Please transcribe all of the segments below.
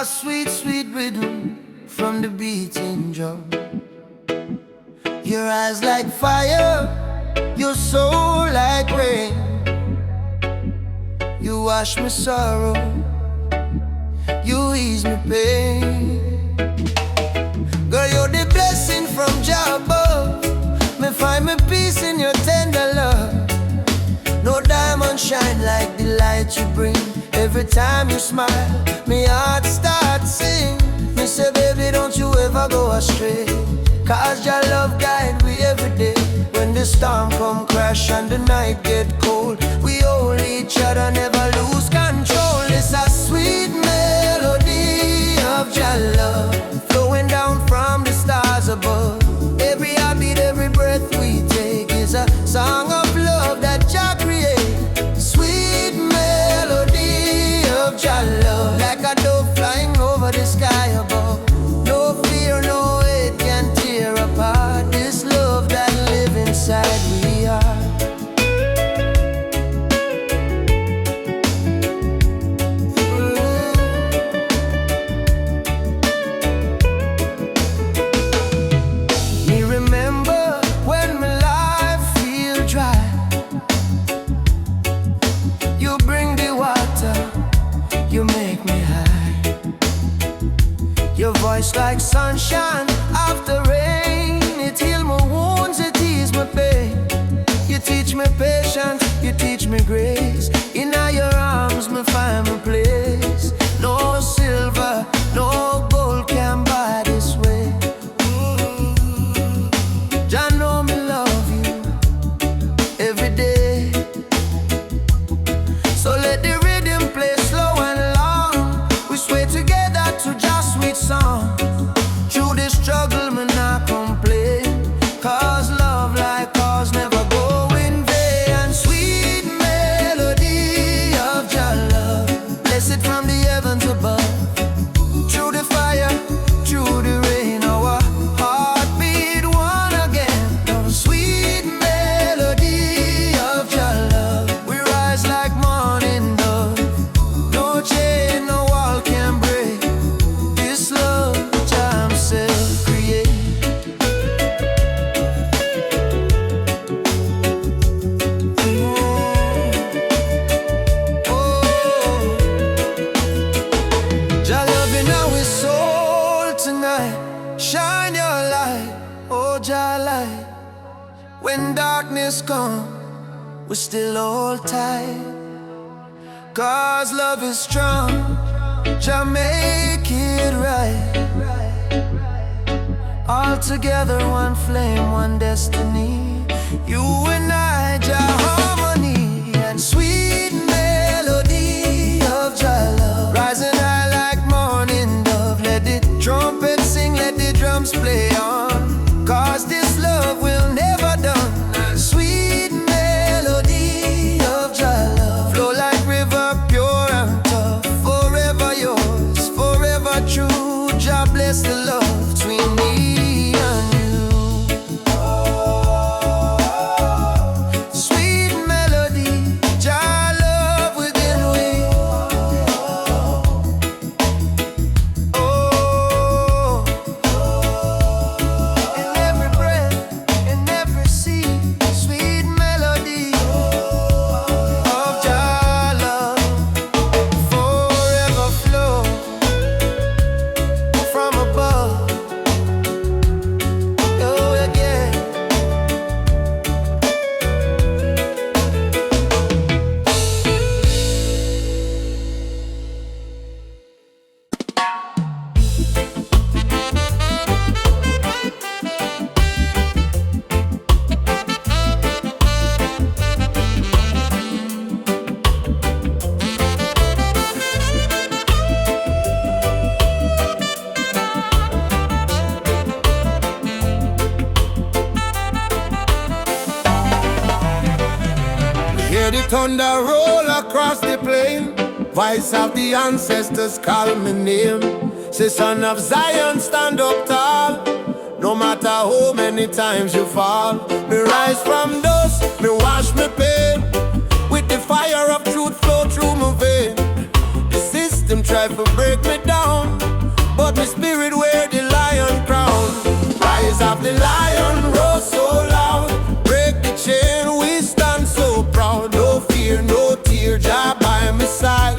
a sweet, sweet rhythm from the beating drum. Your eyes like fire, your soul like rain. You wash my sorrow, you ease my pain. Girl, you're the blessing from Jah above. Me find my peace in your tender love. No diamond shine like the light you bring. Every time you smile, me heart starts sing. Me say, baby, don't you ever go astray, 'cause your love guide we every day. When the storm come crash and the night get cold, we hold each other, never lose control. It's a sweet melody of your love, flowing down from the stars above. Every heartbeat, every breath we take is a song of love that Jah create. Sweet melody of your love, like a dove flying over the sky above. No fear, no hate can tear apart this love that live inside we are. Me remember when my life feel dry, you bring the water, you make me high. Your voice like sunshine after rain, it heal my wounds, it ease my pain. You teach me patience, you teach me grace. In your arms me find my place. No silver, no gold can buy this way. Jah know me love you every day. So let the rhythm play slow and long. We sway together to just sweet song. Through this struggle, me not complain, 'cause love like ours never go in vain. And sweet melody of your love, blessed from the heavens above. Through the fire, through the rain, our heartbeat one again. No sweet melody of your love, we rise like morning dove. No chain, no wall can break this love Jah himself create. Jah loving our soul tonight. Shine your light, oh Jah light. When darkness come, we still hold tight, 'cause love is strong. Jah make it right. All together, one flame, one destiny. You and I, Jah harmony. And sweet melody of Jah love, rising high like morning dove. Let the trumpet sing, let the drums play on, 'cause this love will never done. And sweet melody of Jah love, flow like river, pure and tough. Forever yours, forever true. Jah bless the love between me and you. Sweet melody, Jah love within we. Oh, in every breath, in every seed, sweet melody of Jah love, forever flow from above. Oh yeah. Hear the thunder roll across the plain. Voice of the ancestors call my name. Say, son of Zion, stand up tall. No matter how many times you fall. Me rise from dust, me wash me pain. With the fire of truth flow through my vein. The system try to break me down. the lion roar so loud. Break the chain, we stand so proud. No fear, no tear, Jah by my side.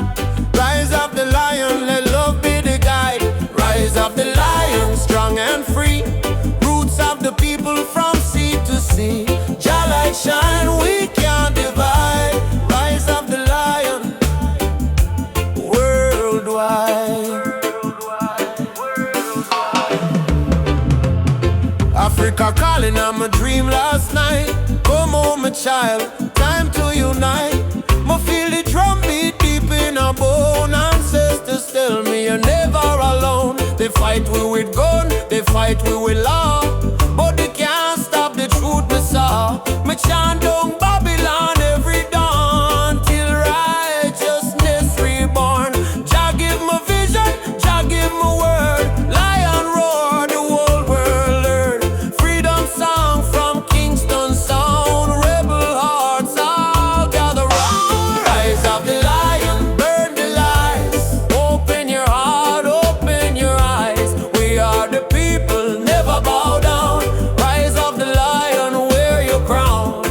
Rise of the lion, let love be the guide. Rise of the lion, strong and free. Roots of the people from sea to sea. Jah light shine, we can't divide. Rise of the lion, worldwide. Africa calling on my dream last night. Come home, my child, time to unite. Me feel the drum beat deep in our bone. Ancestors tell me you're never alone. They fight we with gun, they fight we with law, but they can't stop the truth we saw. Me chant down Babylon every dawn till righteousness reborn. Jah give me vision, Jah give me word. Lion roar, the whole world learn. Freedom song from Kingston sound. Rebel hearts all gather round. Rise of the lion, burn the lies. Open your heart, open your eyes. We are the people, never bow down. Rise of the lion, wear your crown.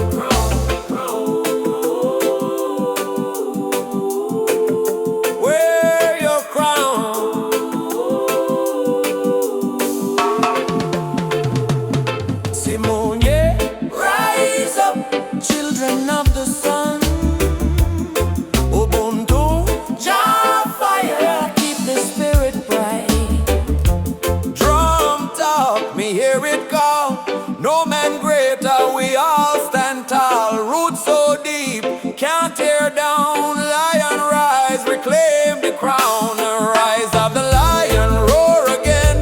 Wear your crown. Simone, yeah. Rise up, children of the sun. Ubuntu, Jah fire, keep the spirit bright. Drum talk, me hear it call. No man greater, we all stand tall. Roots so deep, can't tear down. Lion rise, reclaim the crown. Rise of the lion, roar again.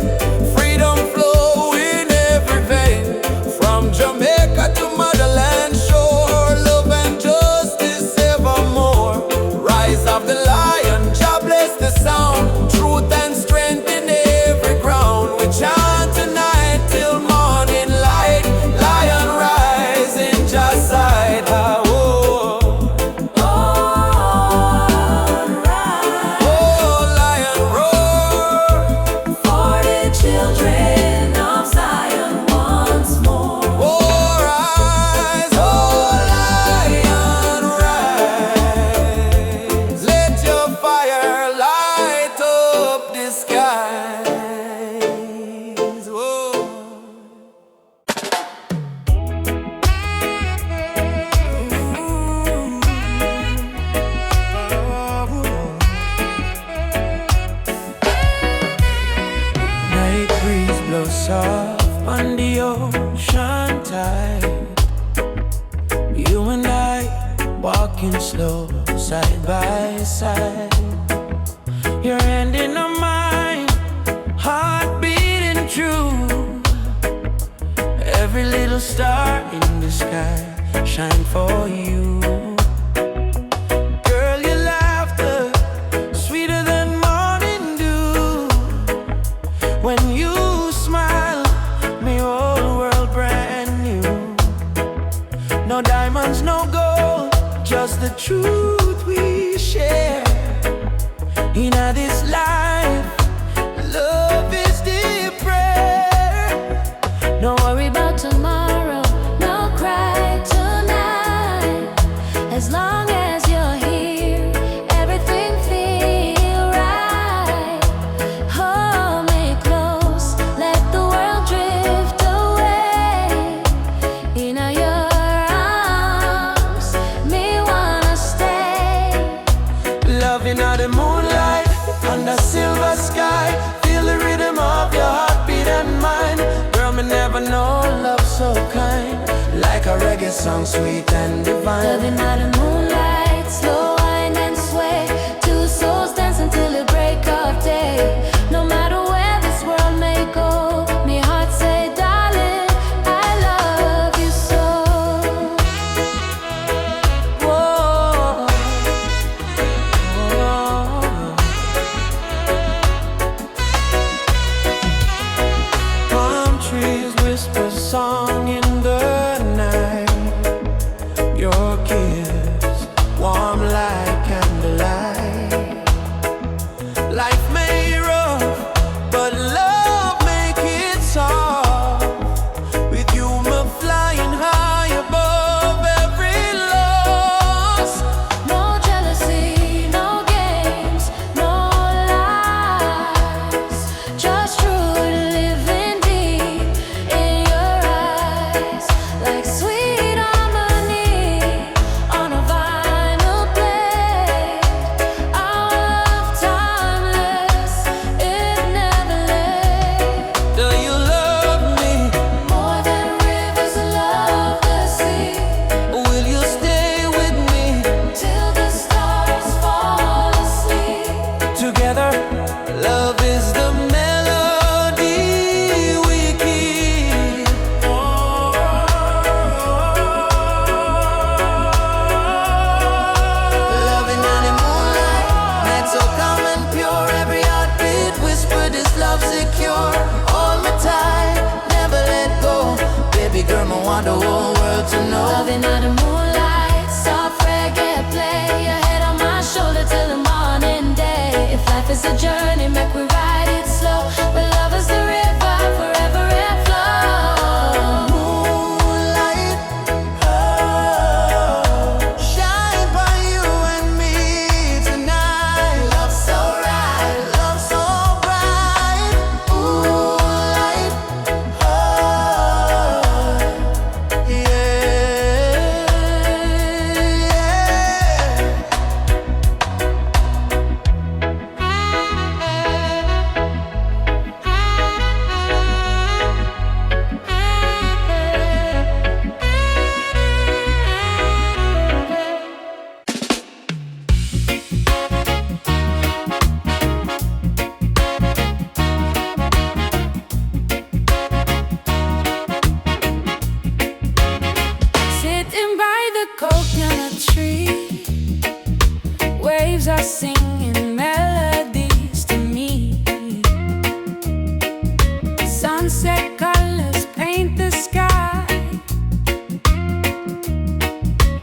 Freedom flow in every vein. From Jamaica to motherland shore. Love and justice evermore. Rise of the lion, Jah bless the sound. Truth and strength in every ground. We chant tonight till morning light. Lion rise in Jah's side. Ah, oh. Oh, lion roar. For the children of Zion once more. Oh, rise, oh, lion rise. Let your fire light up the skies. Whoa. Night breeze blows soft on the ocean tide. You and I walking slow, side by side. Your hand in mine, heart beating true. Every little star in the sky shine for you. Girl, your laughter sweeter than morning dew. When you smile, me whole world brand new. No diamonds, no gold, just the truth we share. In this life, love is the prayer. No worry about tomorrow, no cry tonight. As long as you're here, everything feel right. Hold me close, let the world drift away. In your arms, me wanna stay. Loving out the moonlight, under silver sky. Feel the rhythm of your heartbeat and mine. Girl, me never know love so kind. Like a reggae song, sweet and divine. Loving out the moonlight, slow wind and sway. Two souls dance until the break of day. No matter where this world may go, me heart say, darling, I love you so. Whoa. Palm trees whisper song in the night. Your kiss waves are singing melodies to me. Sunset colors paint the sky.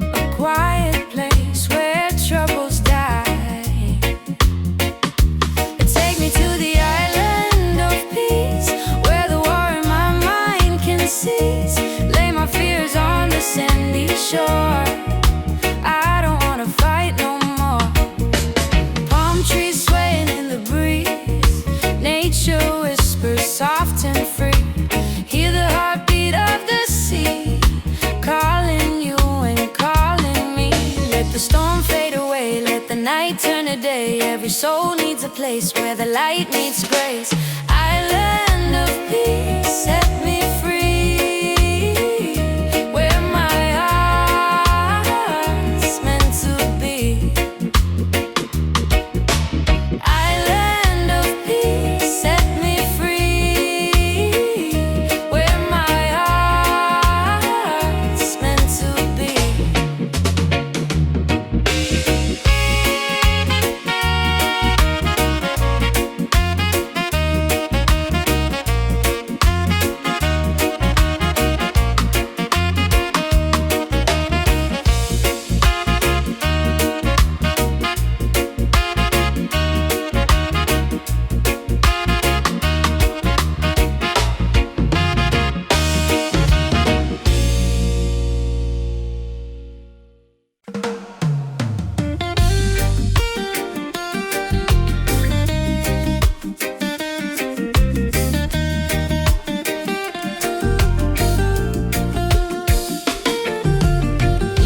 A quiet place where troubles die. Take me to the island of peace, where the war in my mind can cease. Lay my fears on the sandy shore. I don't wanna fight no more. Palm trees swaying in the breeze. Nature whispers soft and free. Hear the heartbeat of the sea, calling you and calling me. Let the storm fade away, let the night turn to day. Every soul needs a place where the light meets grace. Island of peace, set me free, where my heart's meant to be. Island of peace, set me free, where my heart's meant to be.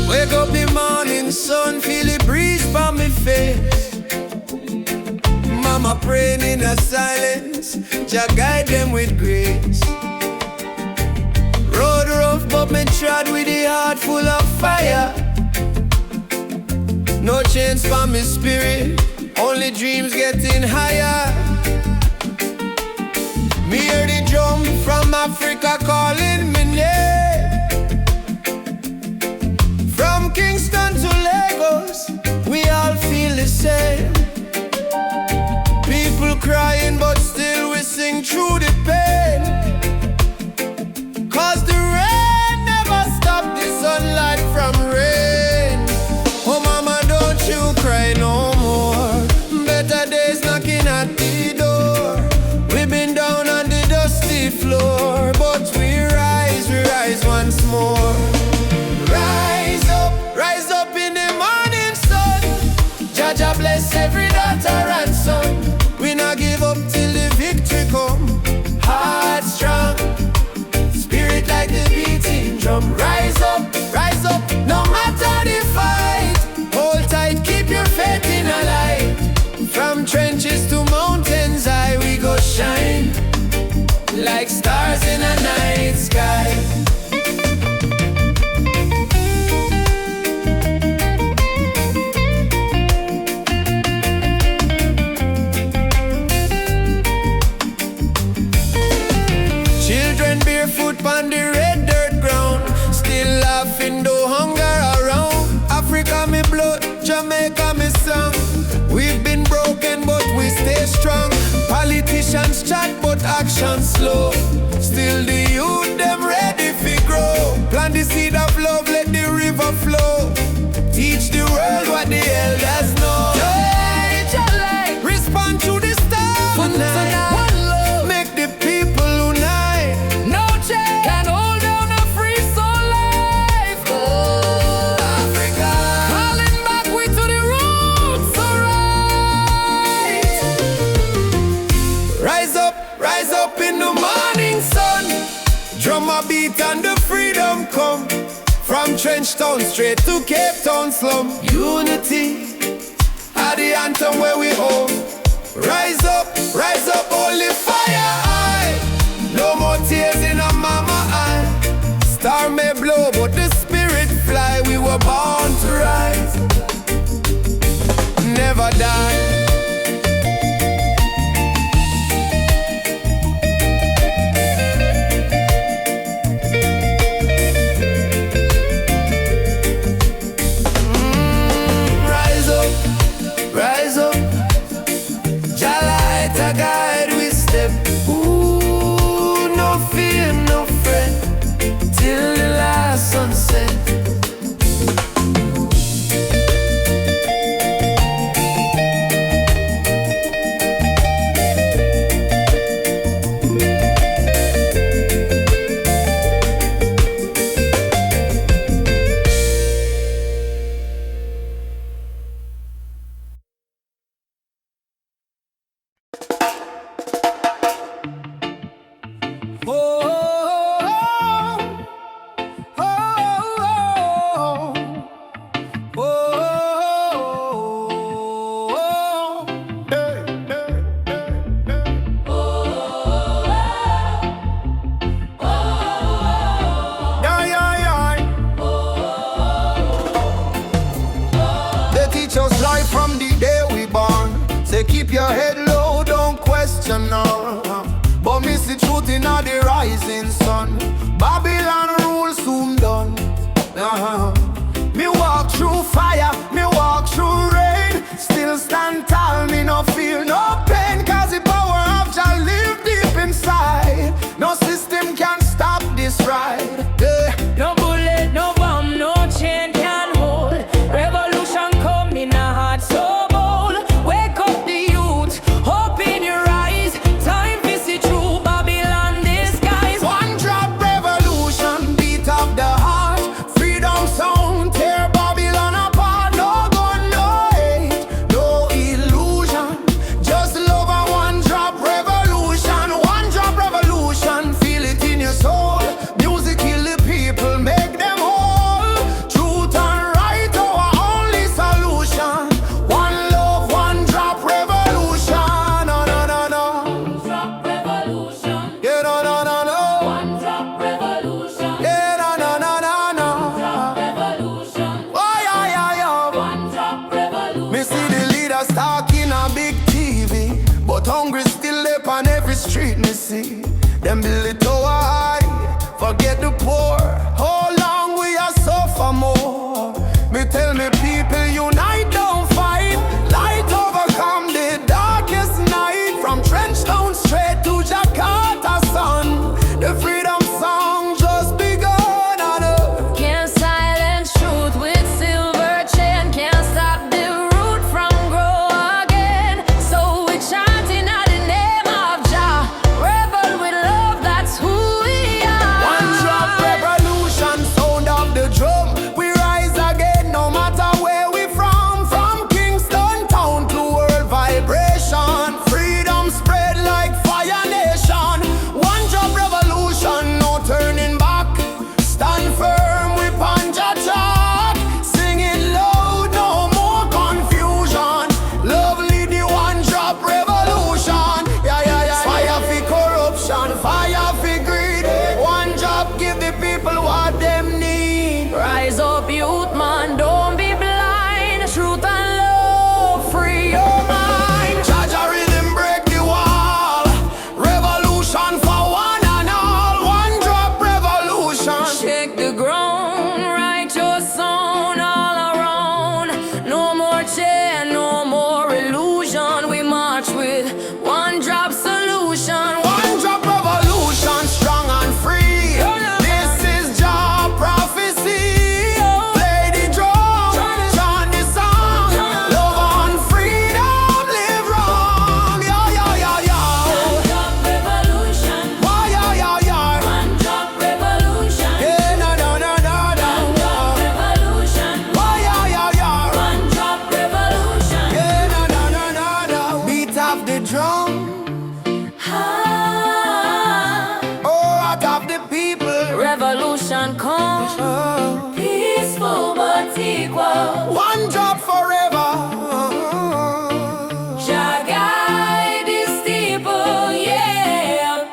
Wake up the morning sun, feel the breeze from me face. Mama praying in a silence, Jah guide them with grace. Road rough but me trod with the heart full of fire. No chains for me spirit, only dreams getting higher. Me hear the drum from Africa calling me name. From Kingston to Lagos, we all feel the same. People crying, but still we sing through the pain. Cause the rain never stop the sunlight from rain. Oh mama, don't you cry no more. Better days knocking at the door. We've been down on the dusty floor, but we rise once more. Rise up in the morning sun. Jah Jah bless every daughter and son. We not give up till the victory come. Heart strong, spirit like the beating drum. Rise up, no matter the fight. Hold tight, keep your faith in a light. From trenches to mountains high, we go shine like stars in a night sky. Barefoot on the red dirt ground, still laughing though hunger around. Africa me blood, Jamaica me song. We've been broken but we stay strong. Politicians chat but action slow. Still the youth them ready fi grow. Plant the seed of love, let the river flow. Teach the world what the elders know. Respond to the star tonight. Make the people unite. No change can hold down a free soul life. Oh, Africa, calling back we to the roots, alright. Rise up in the morning sun. Drum a beat and the freedom come. From Trench Town straight to Cape Town slum. Unity are the anthem where we home. Rise up, holy fire high. No more tears in a mama eye. Star may blow, but the spirit fly. We were born to rise, never die. Keep your head low, don't question no. But miss the truth in the rising sun. Babylon rule soon done. Me walk through fire, me walk through rain. Still stand tall, me no feel no pain. Cause the power of Jah live deep inside. No system can stop this ride. No bullet, no bomb, no chain can hold. Revolution come in a heart so street me see them build it tower high, forget the poor. How long we are suffer more? Me tell me people unite, don't fight. Light overcome the darkest night. From Trenchtown straight to Jakarta sun. The freedom song just begun. Can't silence truth with silver chain. Can't stop the root from grow again. So we chanting at the name of Jah. Rebel with love, that's who we are. One drop revolution, sound of the drum. We rise again no matter where we from. From Kingston town to world vibration. Freedom spread like fire nation. One drop revolution, no turning back. Stand firm, we punch a chalk. Sing it loud, no more confusion. Lovely the one drop revolution. Yeah. Fire for corruption, fire for greed. One drop give the people what them need. Rise up, youth man, don't be blind. Truth and love, free your mind. Jaja rhythm break the wall. Revolution for one and all. One drop revolution. Shake the ground, write your song all around. No more chain, no more illusion. We march with one drop solution. One drop revolution, strong and free. This is Jah prophecy. Play the drum, chant the song. Love and freedom, live wrong. One drop revolution. Why, One drop revolution. Yeah, no. One drop revolution. Why, One drop revolution. yeah, no. Beat of the drum. Ah, Oh, out of the people. revolution come. Oh. Peaceful but equal. One drop forever. Jah guide the steeple, yeah.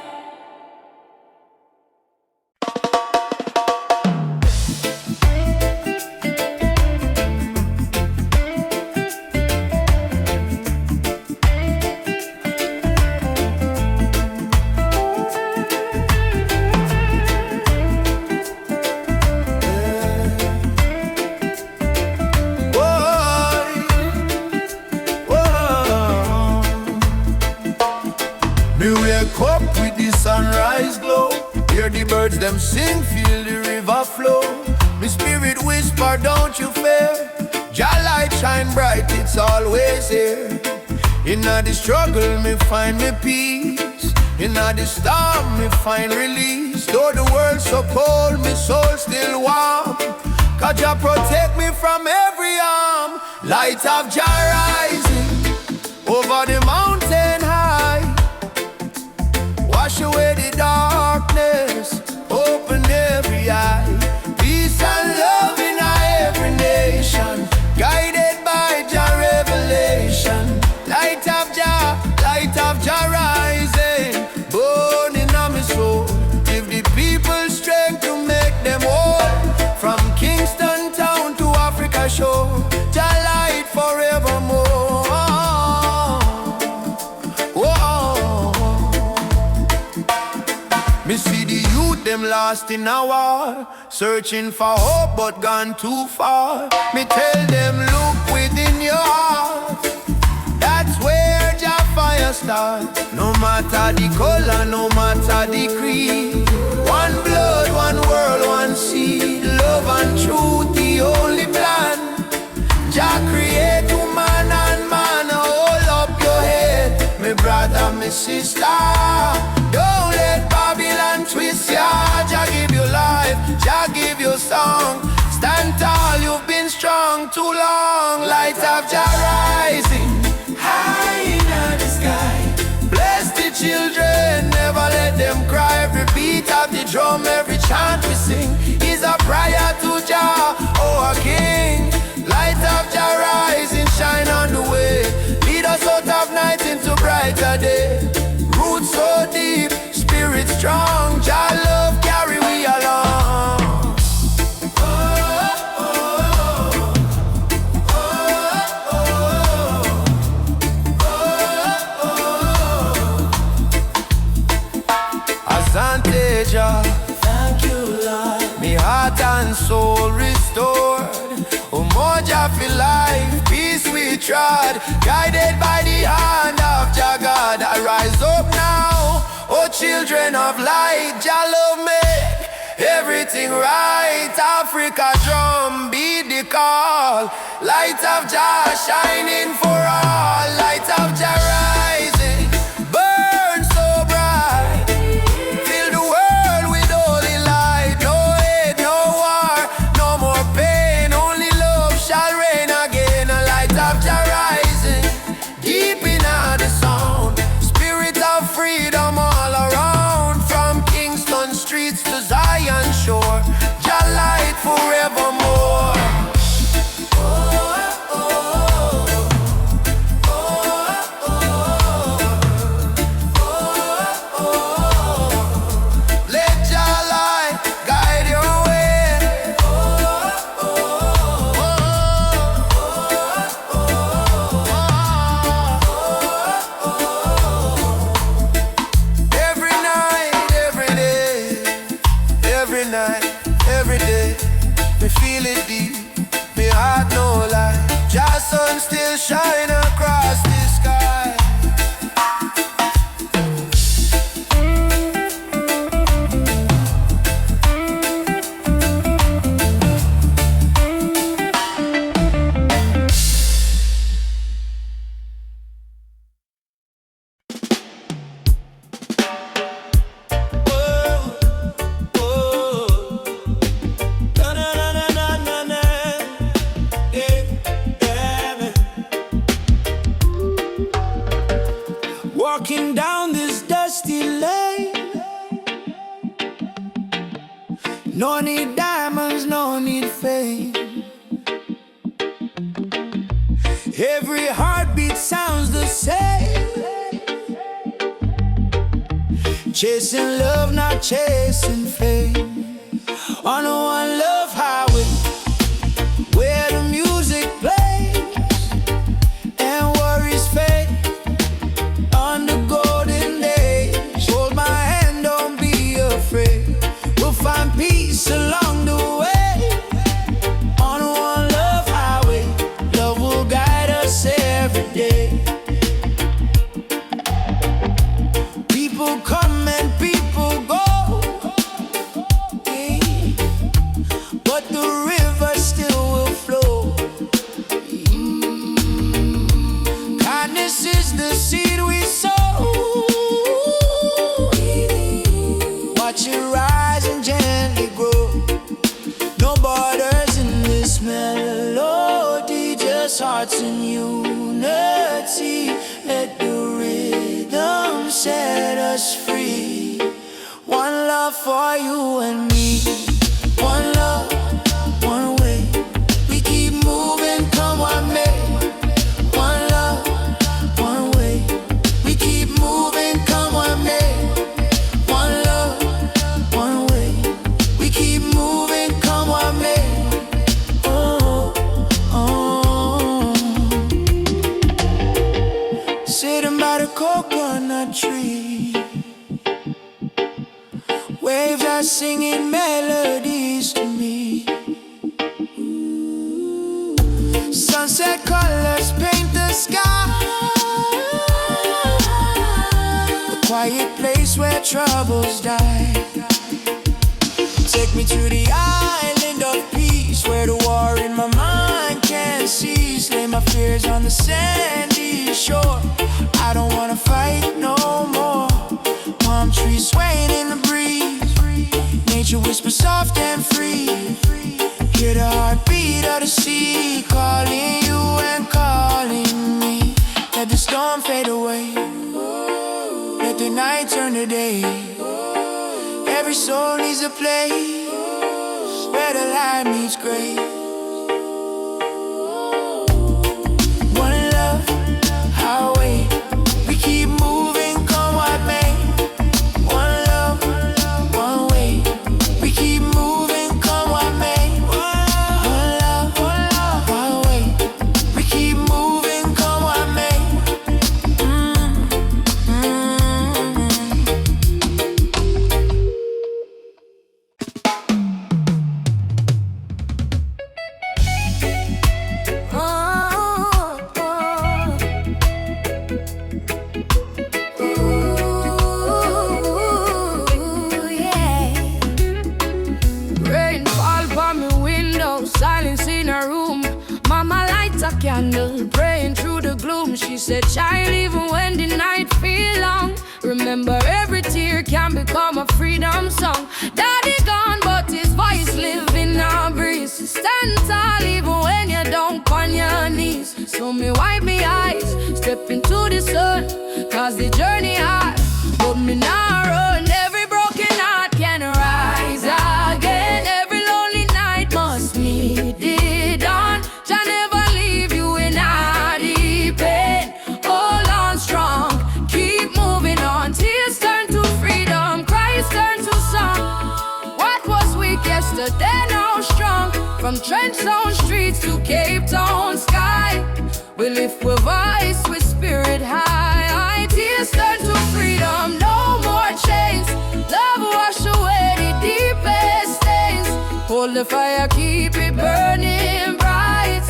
Me wake up with the sunrise glow. Hear the birds them sing, feel the river flow. Me spirit whisper, don't you fear. Jah light shine bright, it's always here. Inna the struggle, me find me peace. Inna the storm, me find release. Though the world's so cold, me soul still warm. Cause Jah protect me from every harm. Light of Jah rising over the mountain high. wash away the darkness, open every eye. Peace and love in every nation, guided by Jah revelation. Light of Jah rising, burning on my soul. Give the people strength to make them whole. From Kingston town to Africa shore, Jah light forevermore. Whoa. Me see the youth them lost in a war, searching for hope but gone too far. Me tell them look within your heart, that's where Jah fire start. No matter the color, no matter the creed, one blood, one world, one seed. Love and truth, the only plan. Jah create woman and man. Hold up your head, me brother, me sister. Don't let Babylon twist ya. Jah give you life, Jah give you song. Stand tall, you've been strong too long. Light of Jah rising high in the sky. Bless the children, never let them cry. Every beat of the drum, every chant we sing is a prayer to Jah, oh King. Light of Jah rising, shine on the way. Lead us out of night into brighter day. Roots so deep, spirit strong. Jah love carry we along. Jah, thank you, Lord. Me heart and soul restored. Oh, more Jah feel life, peace we trod. Guided by the hand of Jah God. I rise up now, oh children of light. Jah love make everything right. Africa drum beat the call. Light of Jah shining for all. Light of Jah rising, burn so bright. Freedom all around, from Kingston streets to Zion shore. Jah light forevermore. Let Jah light guide your way. Every day, me feel it deep, me heart no lie. Jah sun still shine across the sky. Walking down this dusty lane, no need diamonds, no need fame. Every heartbeat sounds the same. Chasing love, not chasing fame. On a one love highway, where the music plays and worries fade. On the golden days, hold my hand, don't be afraid. We'll find peace along the way. On one love highway, love will guide us every day. People come and people go, but the river still will flow. Kindness is the seed we sow. Watch it rise and gently grow. No borders in this melody, just hearts in unity. Let the rhythm set us free. One love for you and me. One love, one way. We keep moving, come what may. One love, one way. We keep moving, come what may. One love, one way. We keep moving, come what may. Oh, oh. Sitting by the coconut tree, waves are singing melodies to me. Sunset colors paint the sky. A quiet place where troubles die. Take me to the island of peace, where the war in my mind can't cease. Lay my fears on the sandy shore. I don't wanna fight no more. Palm trees swaying in the breeze. Nature whispers soft and free. Hear the heartbeat of the sea, calling you and calling me. Let the storm fade away. Let the night turn to day. Every soul needs a place where the light meets gray. One love, our way. We keep moving, come what may. One love, one way. We keep moving, come what may. One love, one way. We keep moving, come what may. Rain fall from my window, silence in her room. Mama lights a candle, praying through the gloom. She said, child, even when the night feel long, remember every tear can become a freedom song. Daddy gone, but his voice live in our breeze. Stand tall even when you don't on your knees. So me wipe me eyes, step into the sun, cause the journey hard, but me not run. Every broken heart can rise again. Every lonely night must meet the dawn. Jah never leave you in a deep end. Hold on strong, keep moving on. Tears turn to freedom, cries turn to song. What was weak yesterday now strong. From trench zone streets to Cape Town sky, we lift with voice, with spirit high. Tears turn to freedom, no more chains. Love wash away the deepest stains. Hold the fire, keep it burning bright,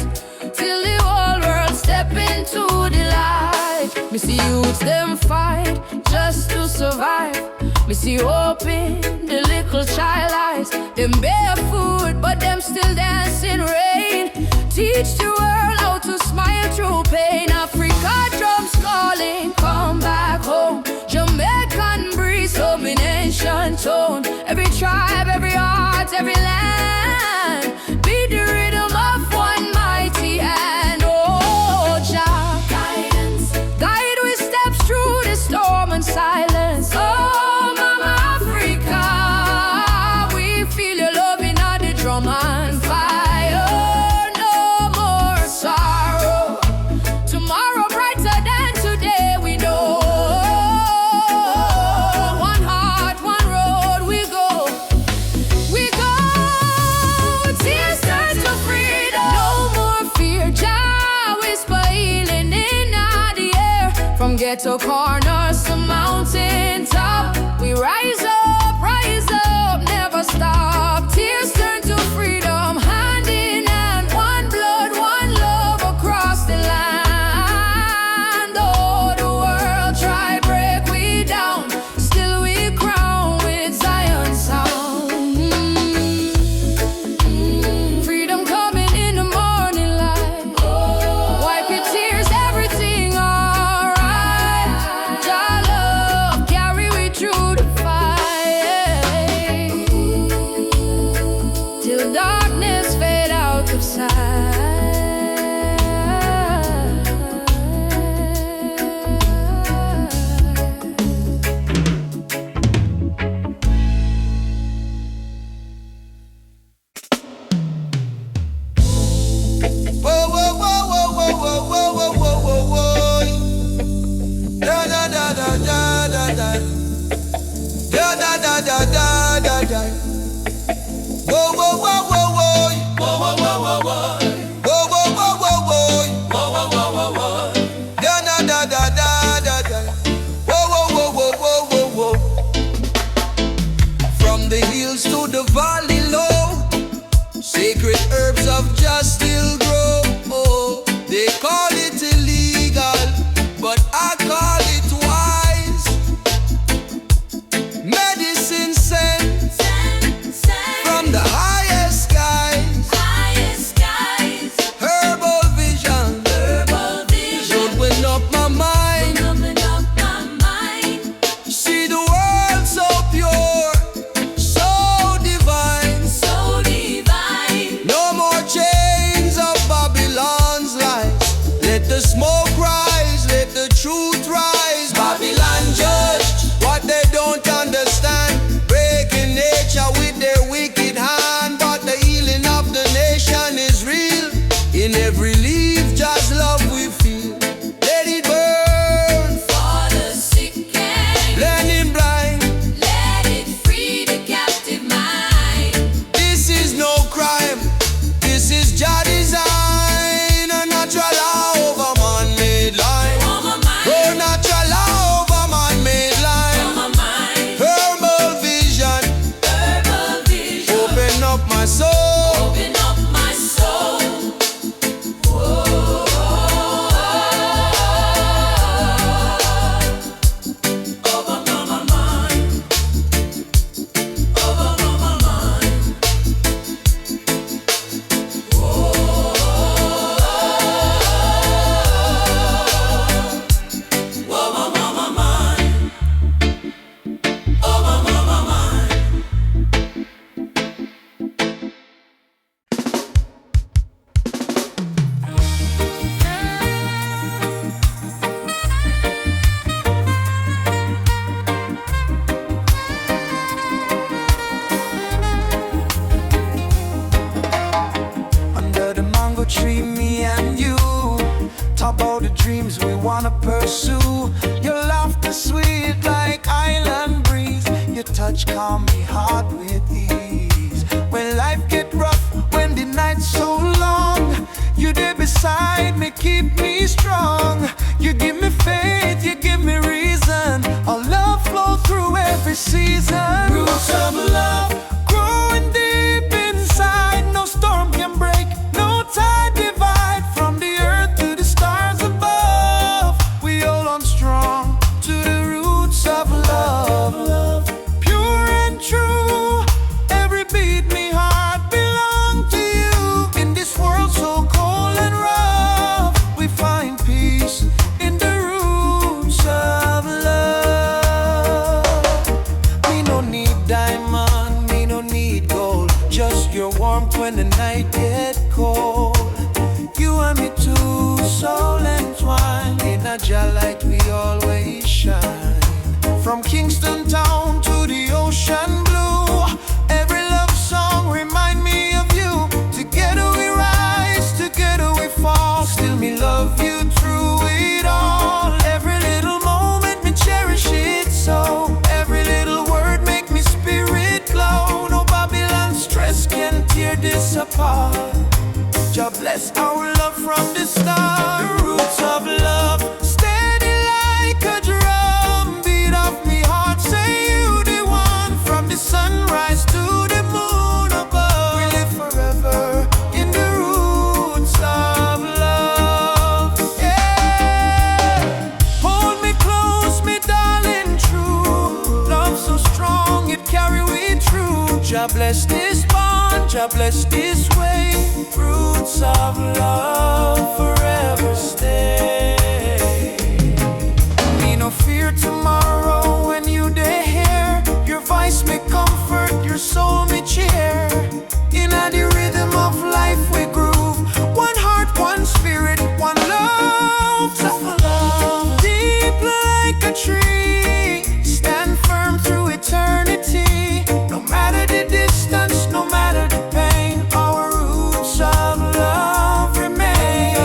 till the whole world step into the light. Me see youths them fight just to survive. Me see hope in the little child eyes. Them barefoot, but them still dancing rain. Teach the world how to smile through pain. Africa drums calling, come back home. Jamaican breeze, home in ancient tone. Every tribe, every heart, every land, be the rhythm of one mighty hand. Oh, Jah, guidance, guide we steps through the storm and silence. Oh, Mama Africa, we feel your love in all the drum and fire. No more sorrow. Tomorrow brighter than today, we know. One heart, one road, we go. We go. Tears turn to freedom. No more fear. Jah whisper healing in the air. From ghetto corners to mountain top, we rise up, never stop. Tears turn to freedom, hand in hand, one blood, one love across the land. Oh, the world try break we down, still we crown with Zion sound. Freedom coming in the morning light. Wipe your tears, everything alright. Jah love carry we through the fight. the smoke rise, let the truth rise. Babylon judge what they don't understand, breaking nature with their wicked hand. But the healing of the nation is real. In every leaf, just love we feel. Let it burn For the sick and blending blind. let it free the captive mind. This is no crime, this is Jah design. A natural law over man-made line. Oh my mind, Oh, natural law over man-made oh line. my mind. Herbal vision, Herbal vision, open up my soul. open up my soul. Whoa. Over my mind, over my mind. Over my mind, over my mind. Under the mango tree, me and you talk about the dreams we wanna pursue. Your laughter sweet like island breeze. Your touch calm me heart with ease. When life get rough, when the night's so long, you there beside me, keep me strong. You give me faith, you give me reason. Our love flow through every season. Roots of love growing deep inside. No storm can break, no tide divide. From the earth to the stars above, we hold on strong to the roots of love. Pure and true, every beat me heart belong to you. In this world so cold and rough, we find peace in the roots of love. Me no need diamond, me no need gold, just your warmth when the night get cold. You and me too, soul entwined. In a Jah light we always shine. From Kingston town to the ocean blue, every love song remind me of you. Together we rise, together we fall. Still me love you through it all. Every little moment me cherish it so. Every little word make me spirit glow. No Babylon stress can tear this apart. Jah bless our love from the start. The roots of love, steady like a drum. Beat of me heart, say you the one. From the sunrise to the moon above, we live forever in the roots of love. Yeah. Hold me close, me darling, true. Love so strong, it carry we through. Jah bless this bond, Jah bless this way. Roots of love forever stay. Me no fear tomorrow when you dey here. Your voice me comfort, your soul me cheer. In the rhythm of life we groove. One heart, one spirit, one love. Love deep like a tree, stand firm through eternity. No matter the distance, no matter the pain, our roots of love remain.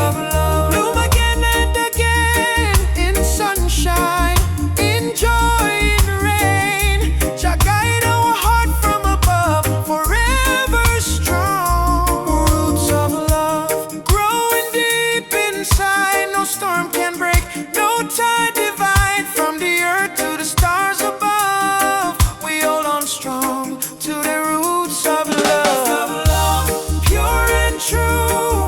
Bloom again and again in sunshine, in joy, in rain. Jah guide our heart from above, forever strong. Roots of love growing deep inside. No storm can break, no tide divide. From the earth to the stars above, we hold on strong to the roots of love. Pure and true,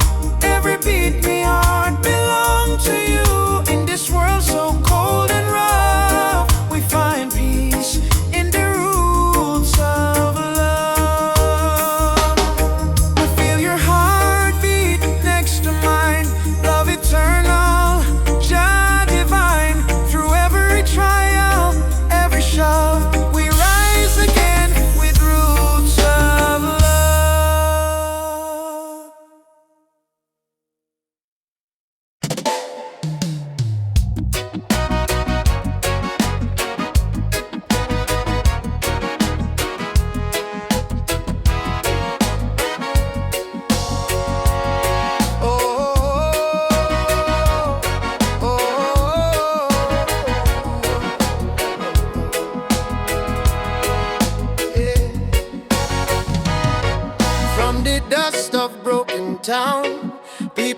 every beat me heart belong to you. In this world so cold and rough, we find peace in the roots of love. We feel your heartbeat next to mine. Love eternal,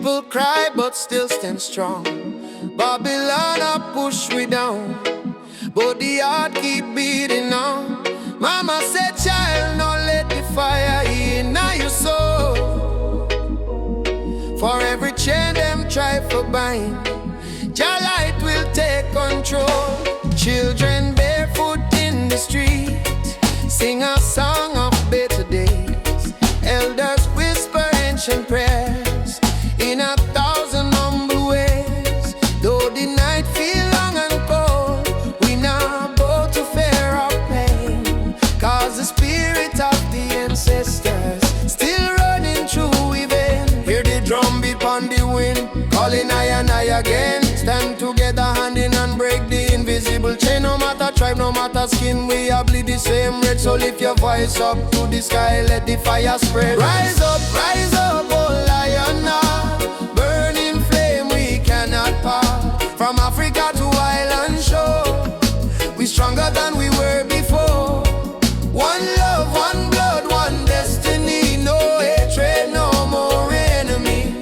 People cry but still stand strong. Babylon a push we down, but the heart keep beating on. Mama said, child, don't let the fire in your soul. For every chain them try for bind, your light will take control. Children barefoot in the street sing a song of better days. Elders whisper ancient prayers in 1,000 humble ways. Though the night feel long and cold, we now bow to fear of pain, cause the spirit of the ancestors still running through we vein. Hear the drum beat on the wind, calling I and I again. Stand together hand in hand, break the invisible chain. No matter tribe, no matter skin, we all bleed the same red. So lift your voice up to the sky, let the fire spread. Rise up, oh lion, burning flame we cannot part. From Africa to island shore, we stronger than we were before. One love, one blood, one destiny. No hatred, no more enemy.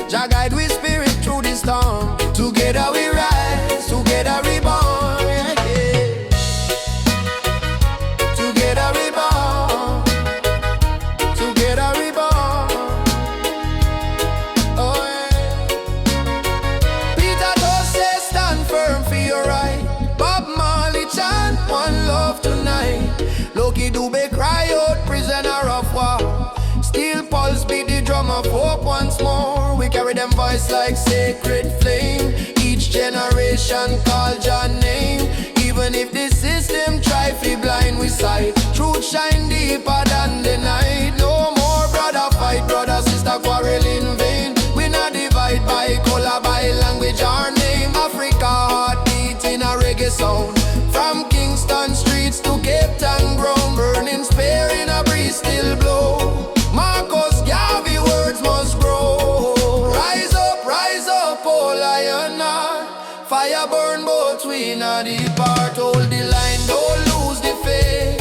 Jah guide we spirit through the storm. Together we rise, together we born, yeah. Together we born, together we born. Oh yeah. Peter Tosh says stand firm for your right. Bob Marley chant one love tonight. Loki Dube cry out prisoner of war. Steel pulse beat the drum of hope once more. We carry them voice like sacred flame. Each generation call Jah name. Even if the system try to blind we sight, truth shine deeper than the night. No more brother fight, brother sister quarrel in vain. We not divide by color, by language or name. Africa heartbeat in a reggae sound. From Kingston streets to Cape Town ground, burning spear in a breeze still blow. Marcus Garvey words must grow. Rise up, oh lion heart. Fire burn both we in a deep part. Hold the line, don't lose the faith.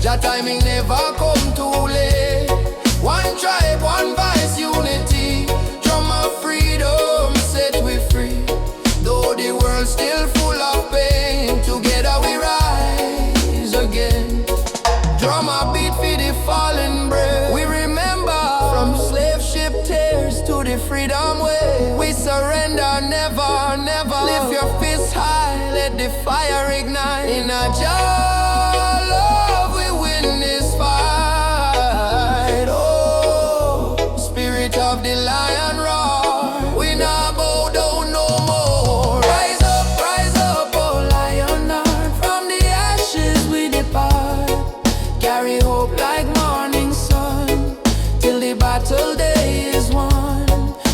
Jah timing never come too late. One tribe, one voice, unity. Drum of freedom set we free. Though the world still full of pain, together we rise again. Drum a beat for the fallen brave. We remember from slave ship tears to the freedom way. We surrender never, never. Lift your fists high, let the fire ignite. In a Jah love we win this fight. Oh, spirit of the lion roar. We not bow down no more. Rise up, oh lion heart. From the ashes we depart. Carry hope like morning sun, till the battle day is won.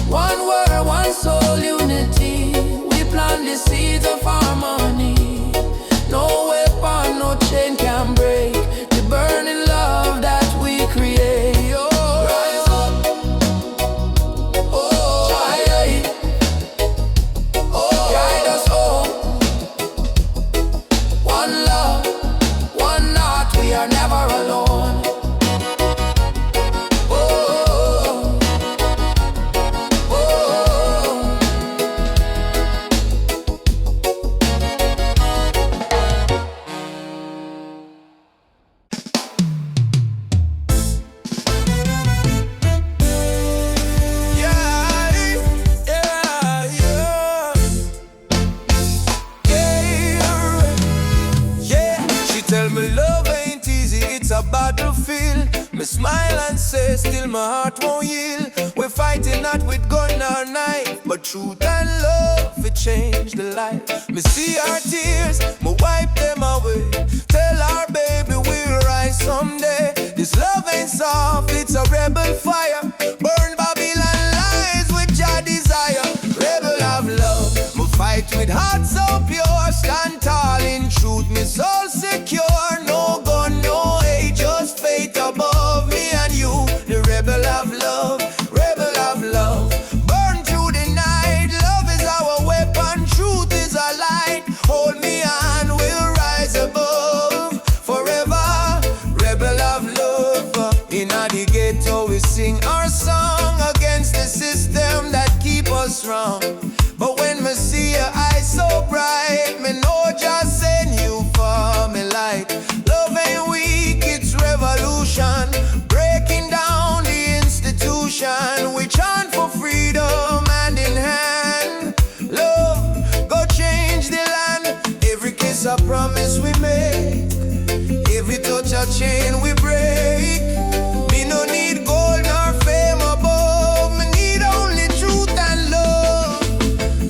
One word, one soul, unity. We plant the seeds of harmony. No weapon, no chain can break the burning love that we create. Oh, rise up, oh, aye, oh, guide us home. One love, one heart, we are never alone. Oh, oh, oh. She tell me love ain't easy, it's a battlefield. Me smile and say, still my heart won't yield. We're fighting not with gun or knife, but truth and love, it changed the life. Me see our tears, me wipe them away. Tell our baby we'll rise someday. This love ain't soft, it's a rebel fire. Burn Babylon lies with your desire. Rebel of love, me fight with heart so pure. Stand tall in truth, me soul secure. No gun, no hate, just faith above me and you. The rebel of love, rebel of love. Burn through the night, love is our weapon, truth is our light. Hold me and we'll rise above forever. Rebel of love. In the ghetto we sing our song against the system that keeps chain we break. Me no need gold nor fame above. Me need only truth and love.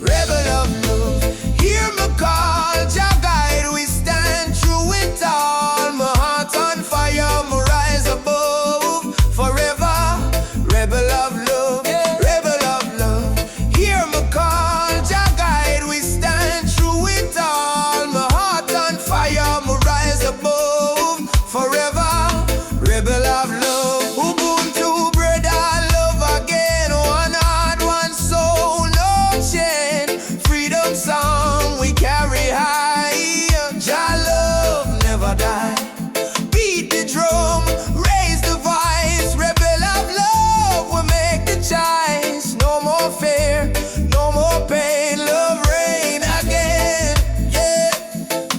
Rebel of love, hear me call. Jah guide, we stand through it all. My heart on fire, me rise above. Forever, rebel of love, rebel of love. Hear me call. Jah guide, we stand through it all. My heart on fire, me rise above. Forever, rebel of love. Ubuntu, brother, love again. One heart, one soul, no chain. Freedom song we carry high. Jah love never die. Beat the drum, raise the voice. Rebel of love, we make the choice. No more fear, no more pain. Love reign again. Yeah,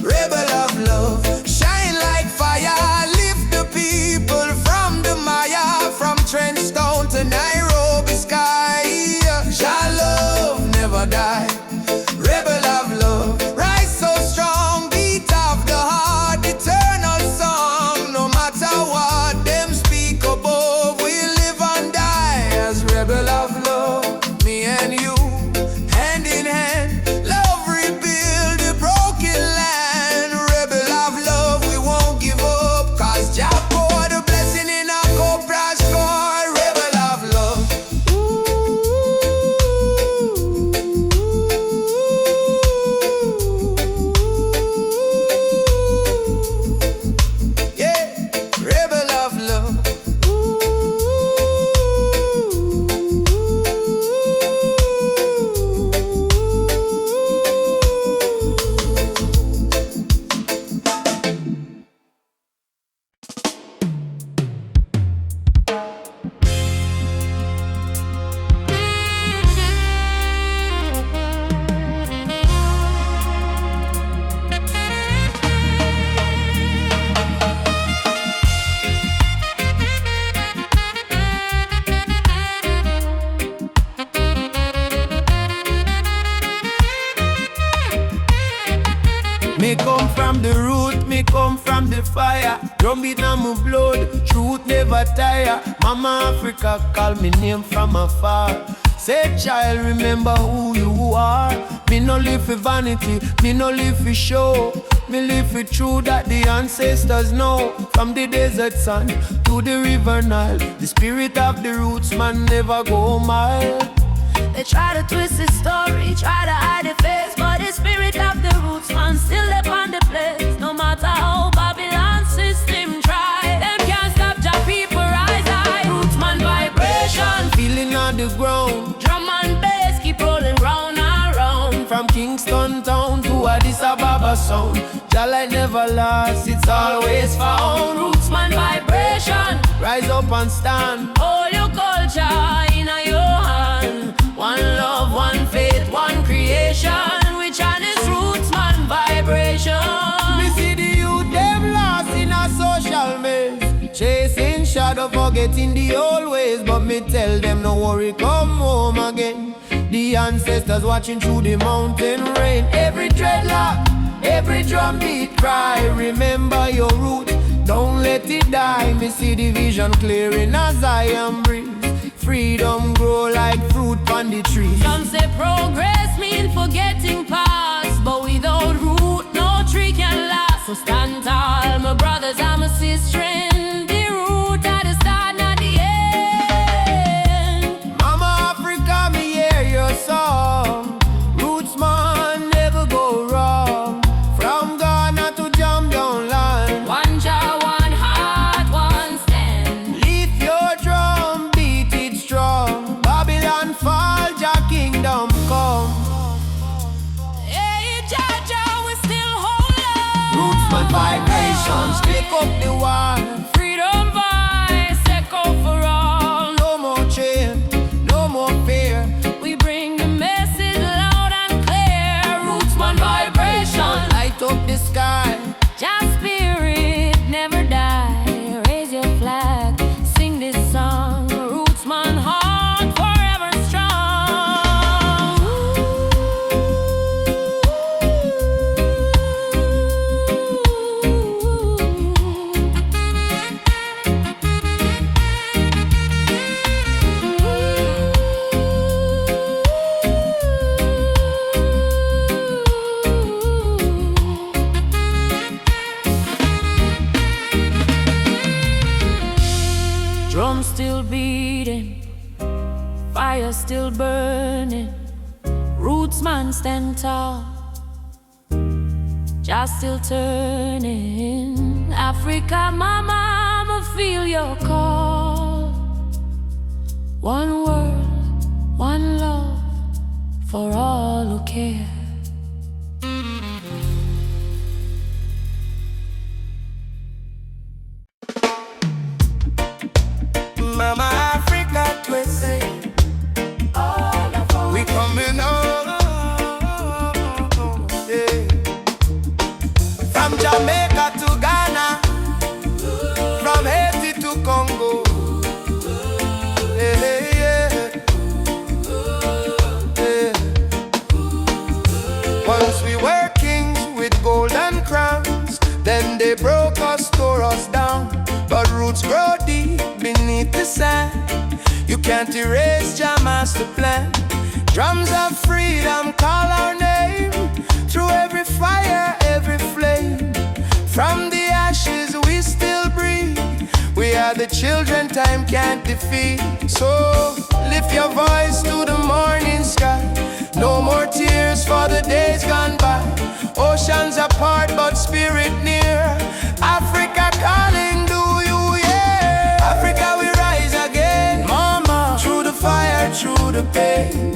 rebel of love, shine like fire. Lift the people from the Maya, from Trenchtown to Nairobi sky. Jah love never die. Rebel of love, rise so strong, beat of the heart, eternal song. No matter what them speak above, we live and die as rebel of love. Me and you, hand in hand, love rebuild the broken land. Rebel of love, we won't give up, cause Jah pour the blessing in our cobra score. Rebel of love. Yeah, rebel of love. Me come from the root, me come from the fire. Drum beat on my blood, truth never tire. Mama Africa call me name from afar. Say child, remember who you are. Me no live for vanity, me no live for show. Me live for truth that the ancestors know. From the desert sun to the river Nile, the spirit of the roots man never go mild. They try to twist the story, try to hide the face, but the spirit of the roots man still live on the place. No matter how Babylon system try, them can't stop Jah people rise high. Roots man vibration, Feeling on the ground, drum and bass keep rolling round and round. from Kingston town to Addis Ababa sound. Jah light never lost, it's always found. Roots man vibration, Rise up and stand. all your culture in your hand. One love, one faith, one creation. Which one is roots man vibration? Me see the youth them lost in a social maze, chasing shadow, forgetting the old ways. But me tell them no worry, come home again. The ancestors watching through the mountain rain. Every dreadlock, every drum beat cry. Remember your root, don't let it die. Me see the vision clearing as I am breathe. Freedom grow like fruit on the tree. Some say progress mean forgetting past, but without root, no tree can last. So stand tall, my brothers and my sisters. The root at the start, not the end. Mama Africa, me hear your song. Roots man never go wrong. From Ghana to Jam down land. One Jah, one heart, one stand. Lift your drum, beat it strong. Babylon fall, Jah kingdom come. Hey, Jah, Jah, we still hold on. Roots man vibrations, pick up the war. Freedom voice, echo for all. No more chain, no more fear. We bring the message loud and clear. Roots man vibration, Light up the sky. Jah spirit never die. Raise your flag, sing this song. Roots man heart forever strong. still burning. Roots man stand tall, just still turning. Africa, mama, I'ma feel your call. One world, one love, for all who care. Mama Africa, twisted. We coming home, yeah. From Jamaica to Ghana, from Haiti to Congo, yeah, yeah, yeah. Once we were kings with golden crowns, then they broke us, tore us down. But roots grow deep beneath the sand. You can't erase your master plan. Drums of freedom call our name. Through every fire, every flame. From the ashes we still breathe. We are the children time can't defeat. So lift your voice to the morning sky. No more tears for the days gone by. Oceans apart but spirit near. Africa calling, do you hear? Africa we rise again, mama. Through the fire, through the pain.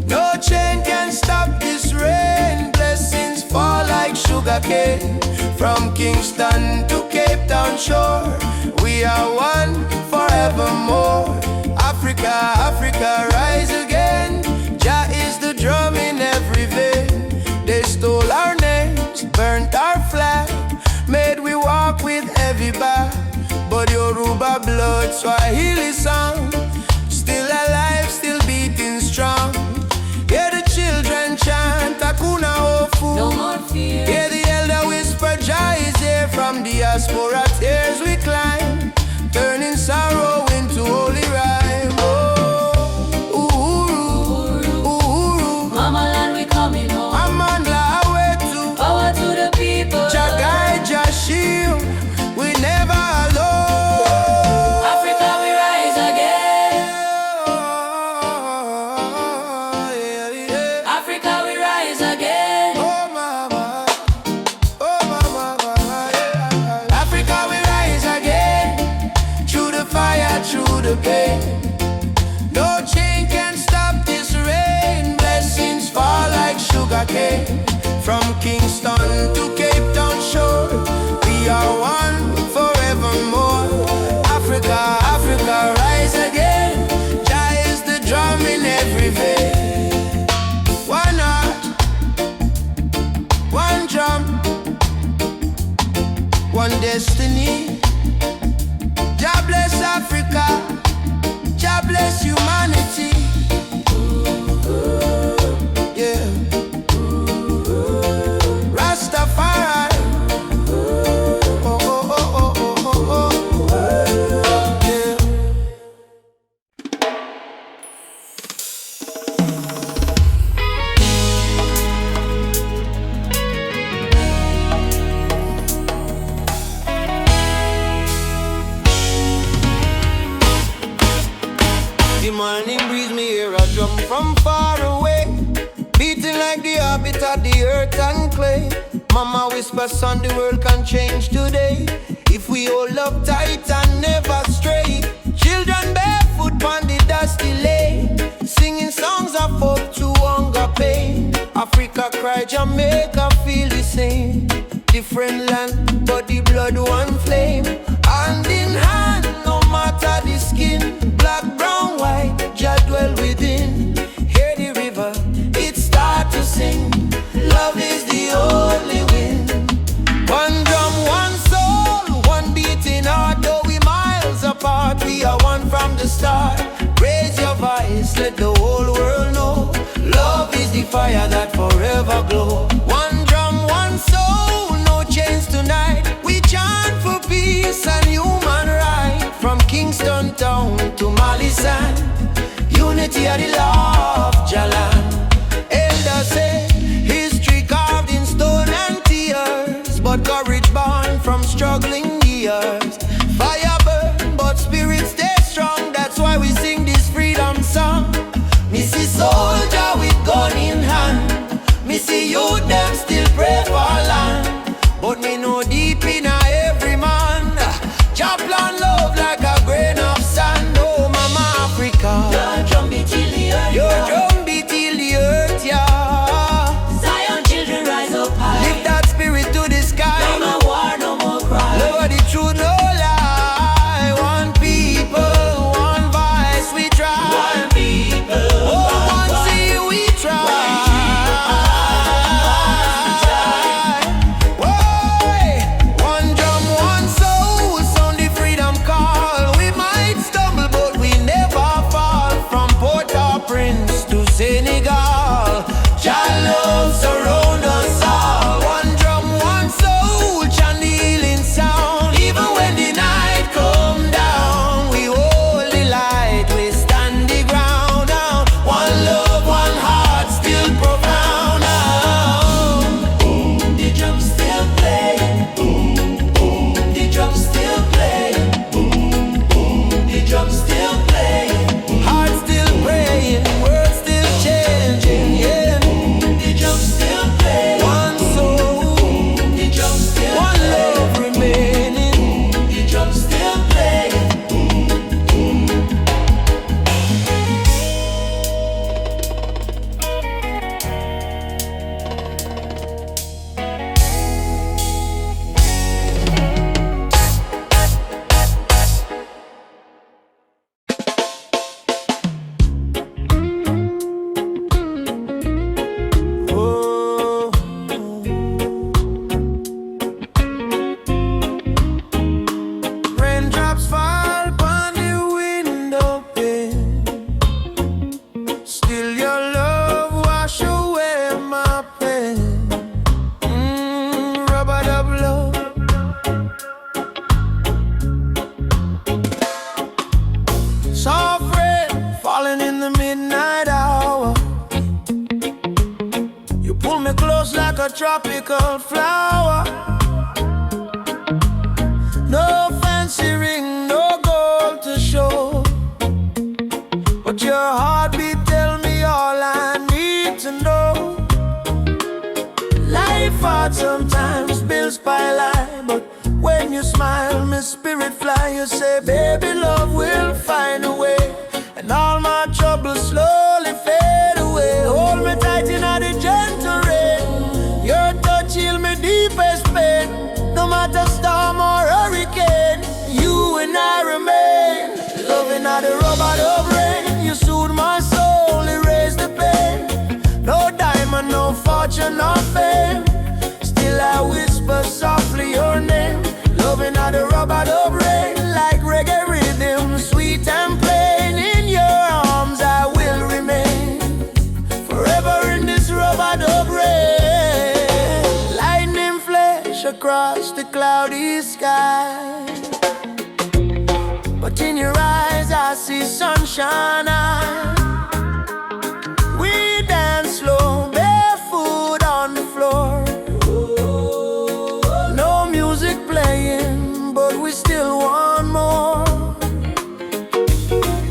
No chain can stop this rain. Blessings fall like sugar cane. From Kingston to Cape Town shore, we are one forevermore. Africa, Africa rise again. Jah is the drum in every vein. They stole our names, burnt our flag, made we walk with heavy back. But Yoruba blood, Swahili song, still alive, still beating strong. Hear the children chant Hakuna Hofu. No more fear. Hear the elder whisper Jah is here. From diaspora tears we climb, turning sorrow into holy rhyme. Oh, Uhuru, Uhuru, Mama land we coming home. Amandla Awetu, Power to the people. Jah guide, Jah shield, we never alone. Africa we rise again. Yeah, yeah. Africa we rise again. Oh mama, yeah. Africa we rise again. Through the fire, through the pain. No chain can stop this rain. Blessings fall like sugar cane. From Kingston to Cape Town shore, we are one forevermore. Africa, Africa rise again. Jah is the drum in every vein. One heart, one drum, one destiny. Jah bless Africa, Jah bless humanity. Yeah. Rastafari. Oh, oh, oh, oh, oh, oh, oh. Yeah. The morning breeze, me hear a drum from far away, beating like the heartbeat of the earth and clay. Mama whisper, son, the world can change today if we hold up tight and never stray. Children barefoot on the dusty lane, singing songs of hope to hunger pain. Africa cry, Jamaica feel the same. Different land, but the blood one flame. Hand in hand, no matter the skin. Black, brown, white, Jah dwell within. Hear the river, it start to sing. Love is the only win. One drum, one soul, one beating heart. Though we miles apart, we are one from the start. Raise your voice, let the whole world know. Love is the fire that forever glow. One drum, one soul, no chains tonight. We chant for peace and human right. From Kingston town to Mali sand, unity of the law of Jalan. Elders say history carved in stone and tears, but courage born from struggling years. Fire burn, but spirit stay strong. That's why we sing this freedom song. pull me close like a tropical flower. No fancy ring, no gold to show, but your heartbeat tell me all I need to know. Life hard sometimes, bills pile high, but when you smile, my spirit fly. You say, baby, love will find a way, and all my troubles slowly fade away. Hold me tight in the gentle rain. Your touch heal me deepest pain. No matter storm or hurricane, you and I remain. Loving at the rubber of rain. You soothe my soul, erase the pain. No diamond, no fortune, no fame, still I whisper softly your name. Loving at the rubber of rain, like reggae rhythm, sweet and plain. In your arms I will remain, forever in this rubber of rain. Lightning flash across the cloudy sky, but in your eyes I see sunshine. We dance slow, barefoot on the floor. No music playing, but we still want more.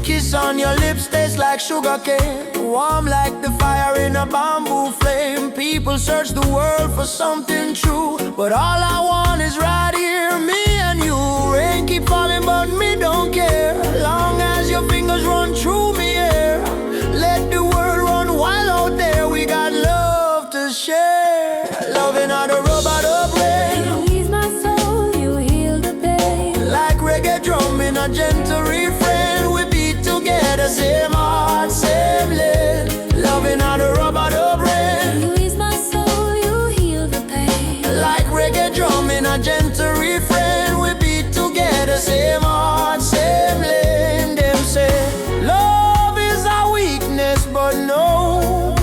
Kiss on your lips tastes like sugar cane, warm like the fire in a bamboo flame. People search the world for something true, but all I want is right here, me and you. Rain keep falling, but me don't care, long as your fingers run through me here. Let the world run wild out there, we got love to share. Loving on the robot of rain. You ease my soul, you heal the pain. Like reggae drum in a gentle refrain, we beat together, same heart, same lane. Loving on the robot of rain. You ease my soul, you heal the pain. Like reggae drum in a gentle refrain, we beat together, same heart, same lane. Them say love is a weakness, but no,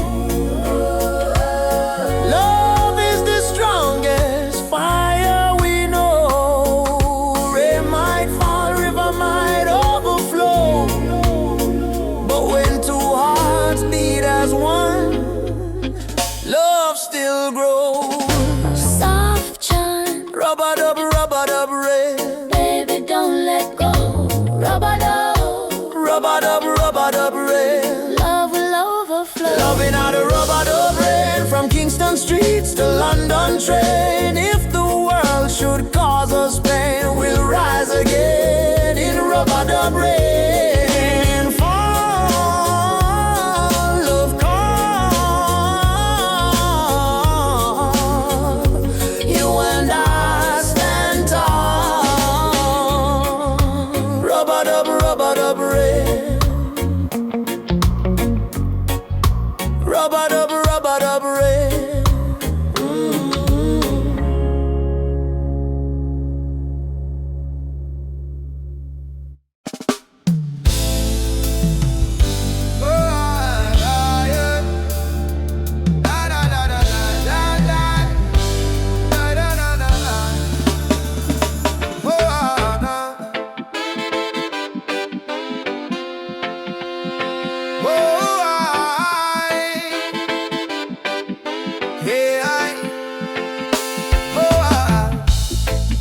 love is the strongest fire we know. Rain might fall, river might overflow, but when two hearts beat as one, love still grows. Soft chant, Rubber dub rain. baby, don't let go. Rubber dub rain. Love will overflow. Loving how the rubber dub rain, from Kingston streets to London train. If the world should cause us pain, we'll rise again in rubber dub rain. Fall, love call. You and I stand tall. Rubber dub rain. Rubber dub rain.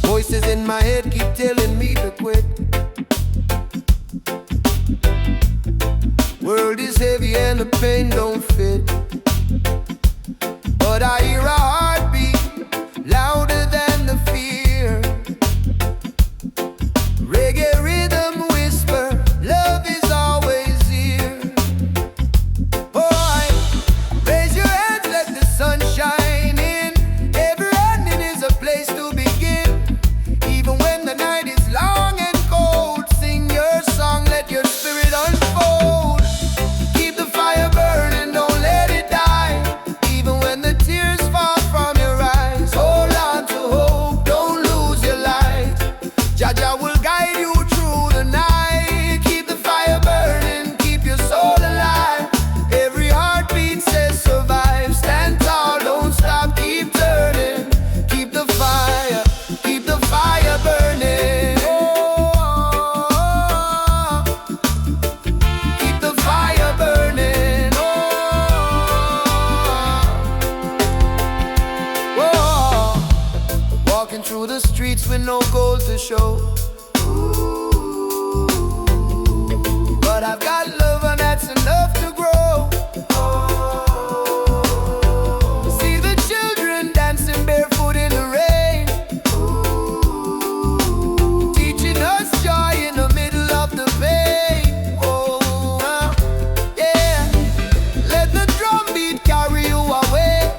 Voices in my head keep telling me to quit. World is heavy and the pain don't fit, but I hear a heartbeat louder than the fear. Reggae rhythm whisper, love is always here. Boy, raise your hands, let the sun shine in. Every ending is a place to begin. Even when the night is long and cold, sing your song, let your spirit unfold. Keep the fire burning, don't let it through the streets with no gold to show. But I've got love and that's enough to grow. See the children dancing barefoot in the rain, teaching us joy in the middle of the pain. Oh, yeah. Let the drum beat carry you away.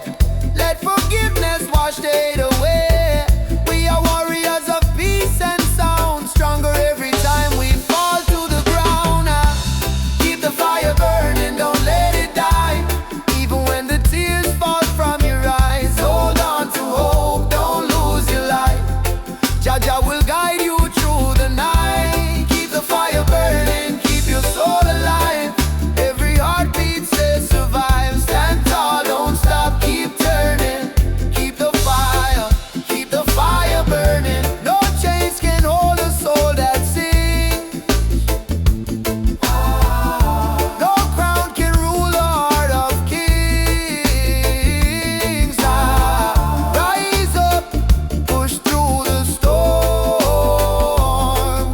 Let forgiveness wash the hate away. We are warriors of peace and sound, stronger every time we fall to the ground. Keep the fire burning, don't let it die. Even when the tears fall from your eyes, hold on to hope, don't lose your light. Jah will guide you through the night. Keep the fire burning, keep your soul alive. Every heartbeat says survive. Stand tall, don't stop, keep turning. Keep the fire burning. No chains can hold a soul that sings. No crown can rule the heart of kings. Rise up, push through the storm.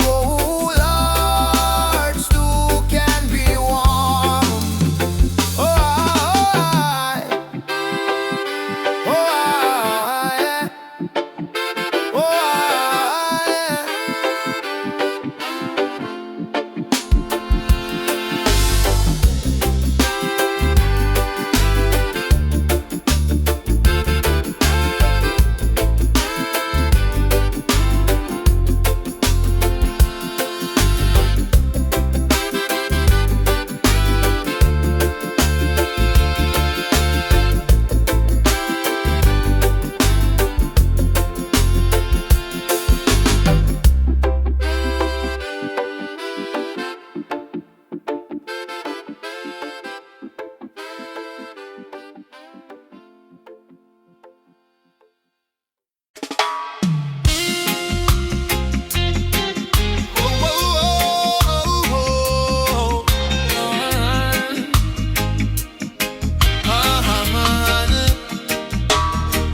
Oh, hearts too can be warm. Oh,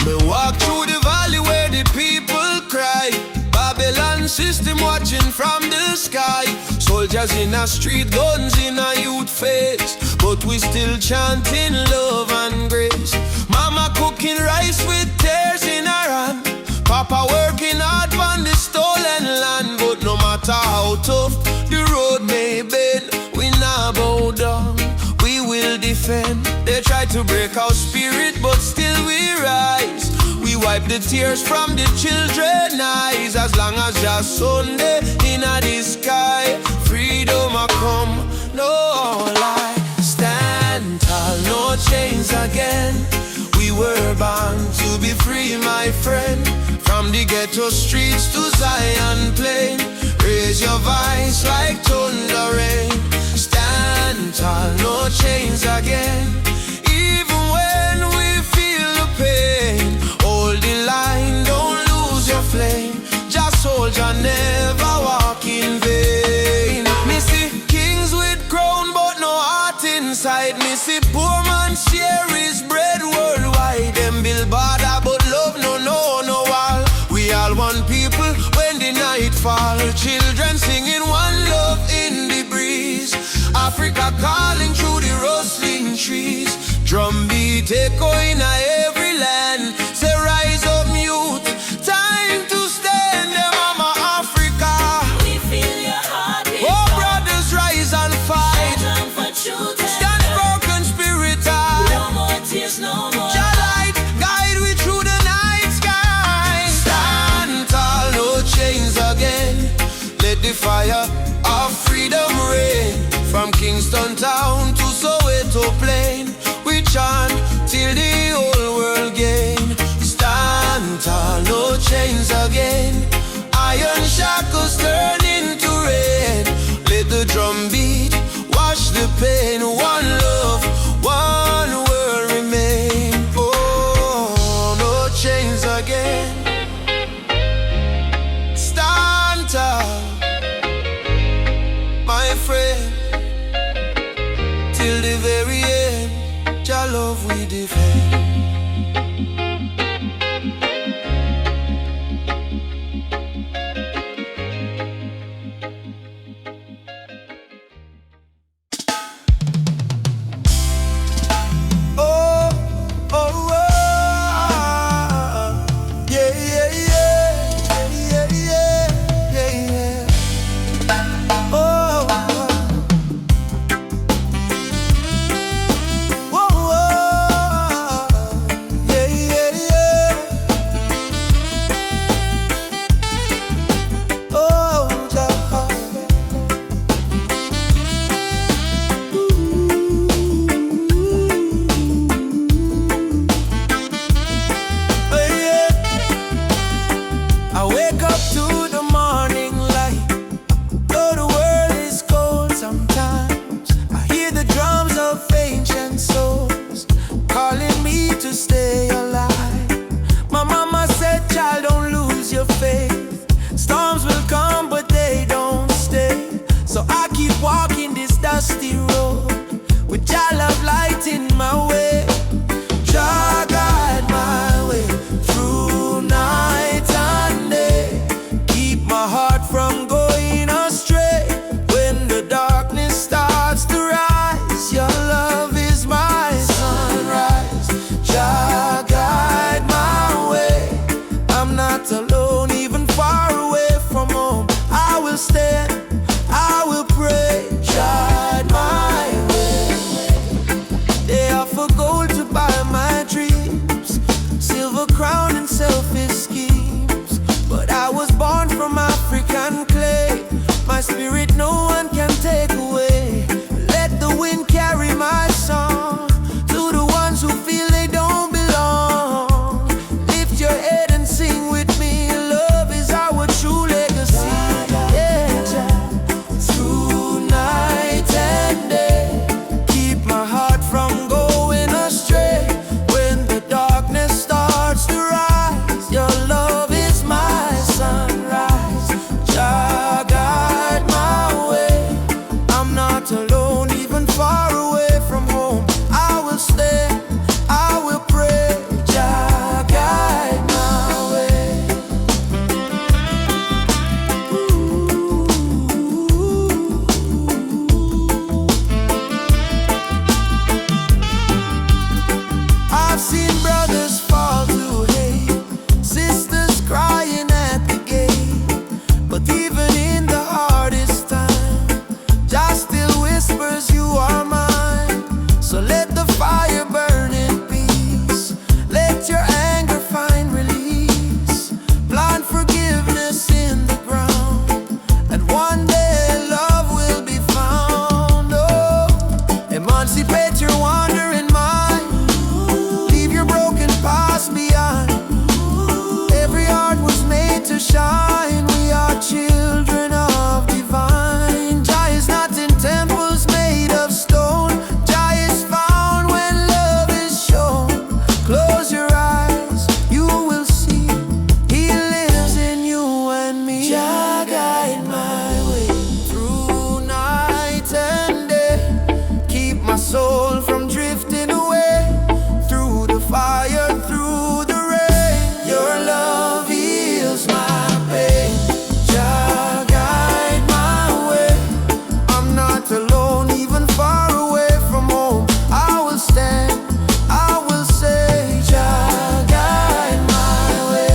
Me walk through the valley where the people cry. Babylon system watching from the sky. Soldiers in a street, guns in a youth face, but we still chanting love and grace. Mama cooking rice with tears in her hand. Papa working hard on the stolen land. But no matter how tough the road may bend, we not bow down, we will defend. They try to break our spirit, but still we rise. We wipe the tears from the children's eyes. As long as just Sunday in the sky, freedom a come, no lie. Stand tall, no chains again. We were born to be free, my friend. From the ghetto streets to Zion plain, raise your voice like thunder rain. Stand tall, no chains again. Even when we feel the pain, hold the line, don't lose your flame. Just soldier, never walk in vain. Me see kings with crown but no heart inside. Me see poor man share his bread worldwide. Them build border but love no wall. We all one people when the night fall. Children singing one love in the breeze. Africa calling through the rustling trees. Drum beat echoing every land. Say rise up youth, time to stand. Mama Africa, We feel your heartbeat. oh brothers rise and fight. Stand for truth and Stand broken spirit high. no more tears, no more. Your light guide we through the night sky. Stand tall, no chains again. Let the fire of freedom reign. From Kingston town to Soweto plain, we chant till the whole world Close your eyes, you will see He lives in you and me. Jah guide my way through night and day. Keep my soul from drifting away. Through the fire, through the rain, your love heals my pain. Jah guide my way. I'm not alone, even far away from home. I will stand, I will say, Jah guide my way.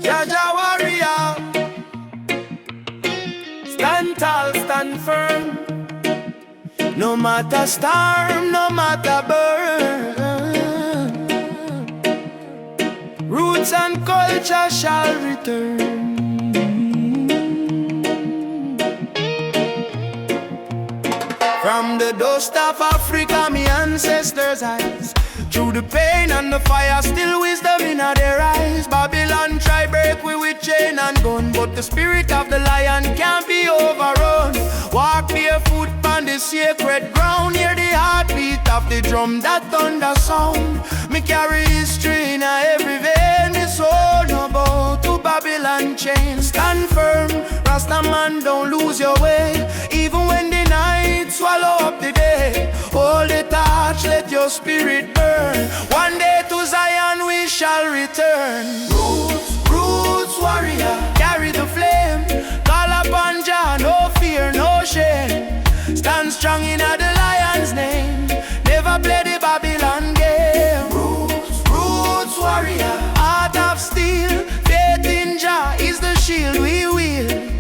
Jah Jah warrior, stand tall, stand firm. No matter storm, no matter burn, roots and culture shall return. From the dust of Africa, me ancestors' eyes. Through the pain and the fire, still wisdom in their eyes. Babylon try break we with chain and gun, but the spirit of the lion can't be overrun. Walk barefoot on the sacred ground, hear the heartbeat of the drum, that thunder sound. Me carry history in every vein, me soul no bow to Babylon chain. Stand firm, Rasta man, don't lose your way. Even when the night swallow up the day, hold the torch, let your spirit burn. One day to Zion we shall return. Roots, roots warrior, carry the flame. Call upon Jah, no fear, no shame. Stand strong in the lion's name. Never play the Babylon game. Roots, roots warrior, heart of steel. Faith in Jah is the shield we wield.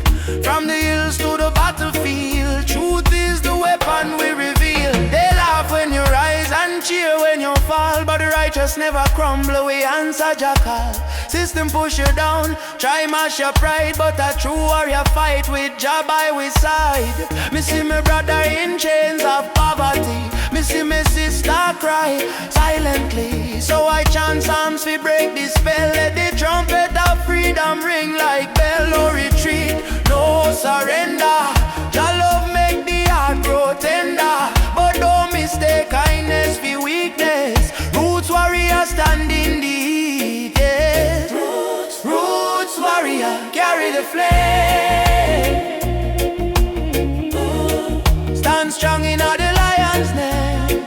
From the hills to the battlefield, truth is the weapon we reveal. They laugh when you rise and cheer when you fall, but the righteous never crumble, we answer Jah call. System push you down, try mash your pride, but a true warrior fight with Jah by his side. Me see my brother in chains of poverty, me see my sister cry silently. So I chant psalms we break the spell, let the trumpet of freedom ring like bell. No retreat, no surrender. Jah love make the heart grow tender, but don't mistake kindness for weakness. Roots warrior stand in the heat, yeah. Roots warrior carry the flame. Stand strong in the lion's name.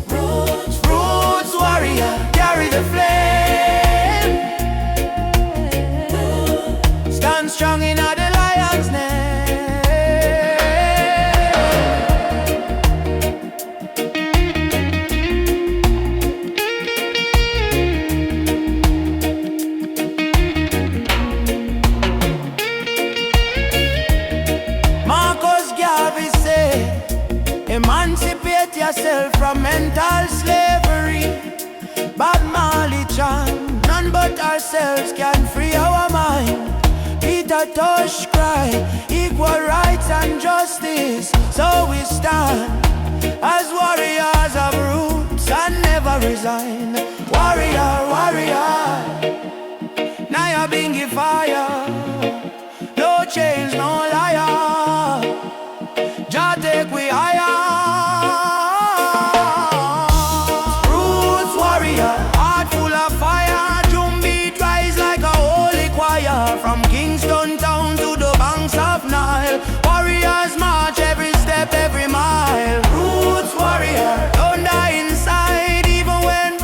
Roots warrior carry the flame. Stand strong in the lion's name. Emancipate yourself from mental slavery. Bob Marley chant, none but ourselves can free our mind. Peter Tosh cry, equal rights and justice. So we stand as warriors of roots and never resign. Warrior, warrior, now you're being fire. No change, no liar. Jah take we higher. Roots warrior, heart full of fire. Drum beat rise like a holy choir. From Kingston town to the banks of Nile, warriors march every step, every mile. Roots warrior, don't die inside, even when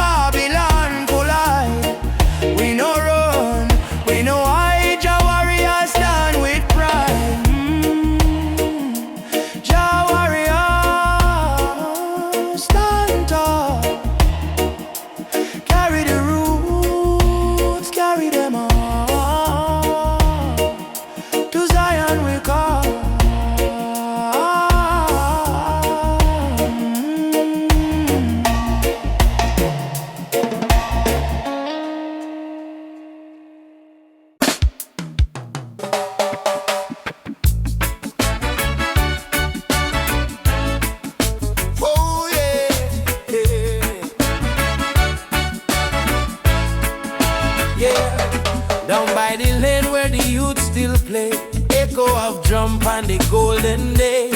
jump on the golden day.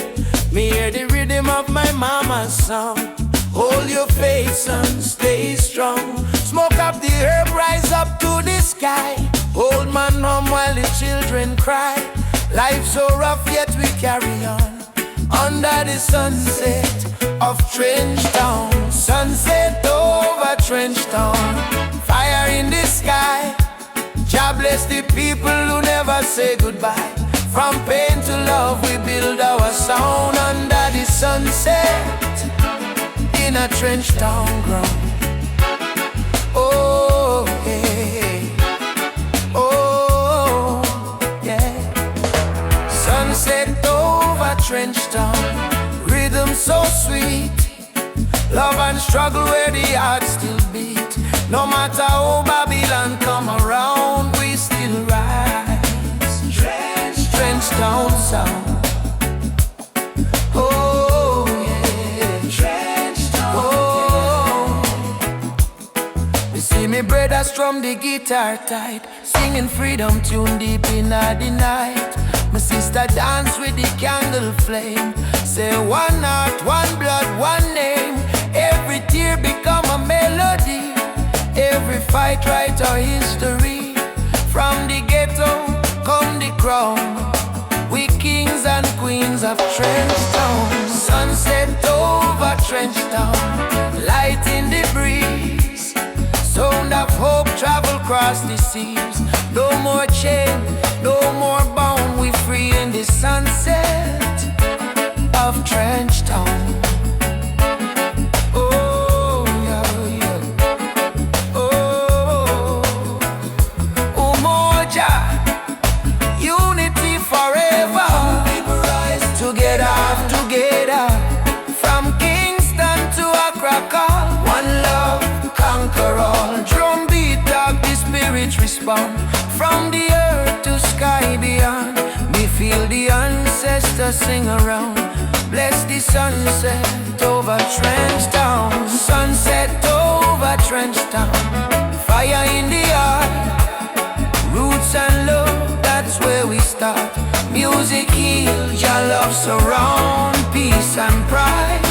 Me hear the rhythm of my mama's song. Hold your faith, son, stay strong. Smoke up the herb, rise up to the sky. Old man home while the children cry. Life so rough yet we carry on. Under the sunset of Trench Town. Sunset over Trench Town. Fire in the sky. God bless the people who never say goodbye. From pain to love we build our sound. Under the sunset in a Trench Town ground. Oh, hey. Oh, yeah. Sunset over Trench Town. Rhythm so sweet. Love and struggle where the heart still beat. No matter how Babylon come around, we still rise. Trench Town sound. Oh yeah, Trench Town. Oh, you see me brothers strum the guitar tight, singing freedom tune deep in the night. My sister dance with the candle flame. Say one heart, one blood, one name. Every tear become a melody. Every fight write our history. From the ghetto come the crown. We kings and queens of Trench Town. Sunset over Trench Town. Light in the breeze. Sound of hope travel across the seas. No more chain, no more bound. We free in the sunset of Trench Town. Together, from Kingston to Accra, one love, conquer all. Drum beat, dog, the spirit respond. From the earth to sky beyond, we feel the ancestors sing around. Bless the sunset over Trench Town. Sunset over Trench Town. Fire in the heart, roots and love, that's where we start. Music heals, your love surround, peace and pride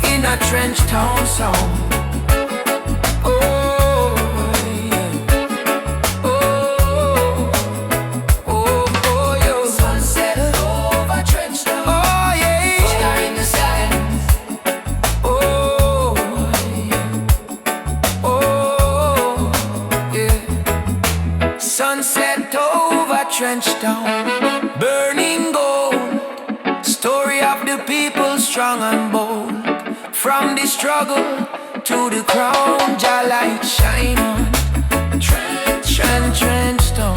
in a Trench Town song. Oh, yeah. Oh, oh, oh, yo. Sunset over Trench Town. Oh, yeah. Fire in the sky. Oh, yeah. Oh, yeah. Sunset over Trench Town. Burning gold, story of the people strong and bold. From the struggle to the crown, Jah light shine on Trench Town.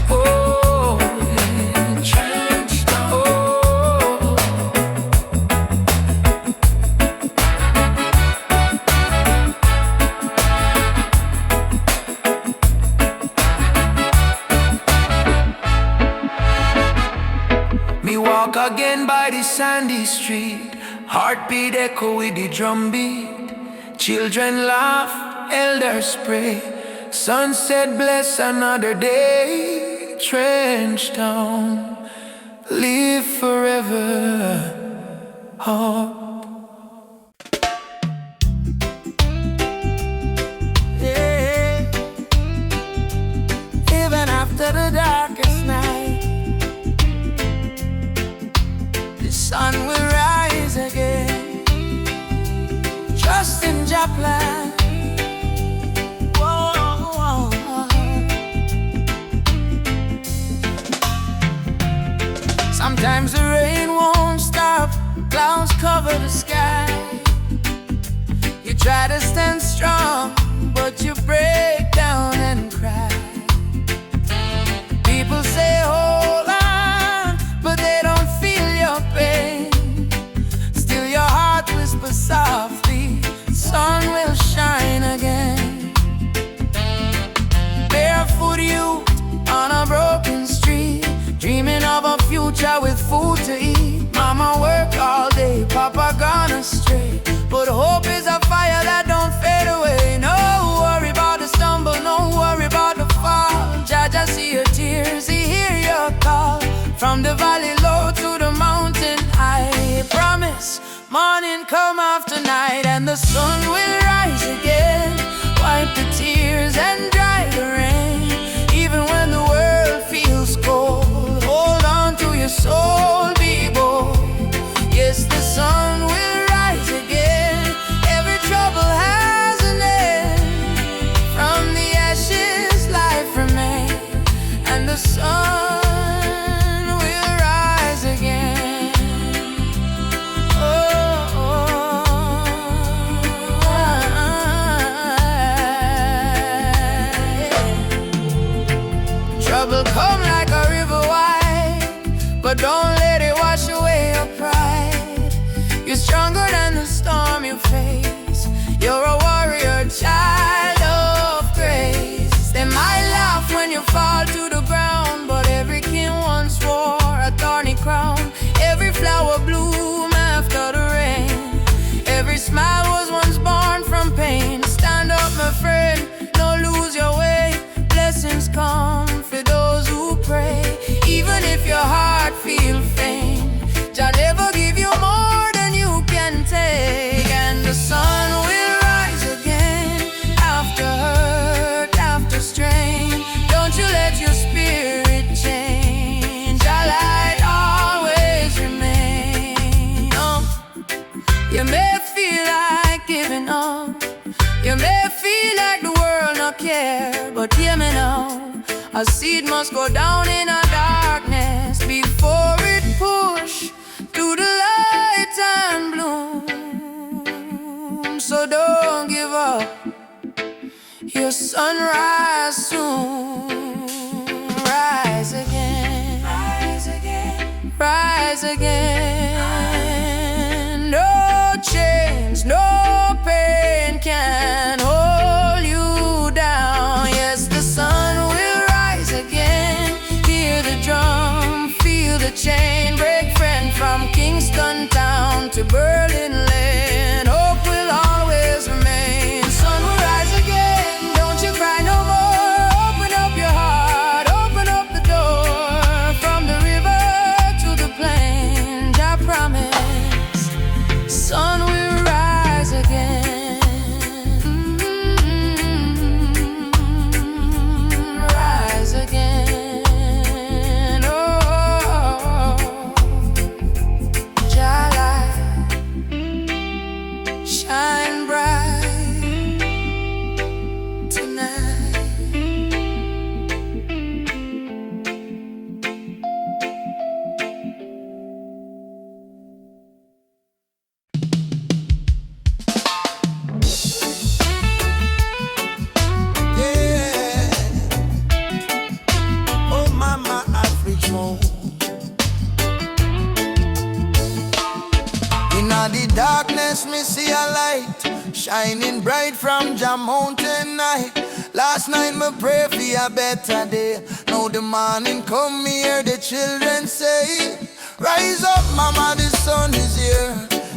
Oh, yeah. Trench Town. Oh. Walk again by the sandy street. Heartbeat echo with the drum beat. Children laugh, elders pray. Sunset bless another day. Trench Town, live forever. Oh. Yeah. Even after the darkest night, the sun will rise again. Trust in Jah plan. Whoa. Sometimes the rain won't stop, clouds cover the sky. You try to stand strong, but you break down and cry. People say hold on, but they don't feel your pain. Still your heart whispers softly, sun will shine again. Barefoot youth on a broken street, dreaming of a future with food to eat. Mama work all day, Papa gone astray, but hope is a fire that don't fade away. No worry about the stumble, no worry about the fall. Jah Jah see your tears, He hears Morning come after night and the sun will rise again. Wipe the tears and dry the rain. Even when the world feels cold, hold on to your soul, be bold. Yes, the sun will rise again. Every trouble has an end. From the ashes life remains, and the sun will rise again. Trouble come like a river wide, but don't let it wash away your pride. You're stronger than the storm you face. You're a warrior, child of grace. They might laugh when you fall to the ground, but every king once wore a thorny crown. Every flower bloom after the rain. Every smile was once born from pain. Stand up, my friend, don't lose your way. Blessings come for those who pray. Even if your heart feels faint, Jah never give you more than you can take. And the sun will rise again. After hurt, after strain, don't you let your spirit change. Jah light always remain. You may feel like giving up. You may feel like the world not care, but hear me now. A seed must go down in a darkness before it push to the light and bloom. So don't give up. Your sunrise soon. Rise again. Rise again. Rise again. No chains, no pain can hold you down. Yes, the sun will rise again. Hear the drum, feel the chain break. Friend from Kingston town to Berlin land, hope will always remain. Sun will rise again, don't you cry no more. Open up your heart, open up the door. From the river to the plain, I promise, sun will rise again. Rise again. Oh, Jah light, shine bright tonight. Yeah. Oh, mama, Africa home. In the darkness, me see a light shining bright from Jah mountain night. Last night me pray for a better day. Now the morning come, me hear the children say, rise up, mama, the sun is here.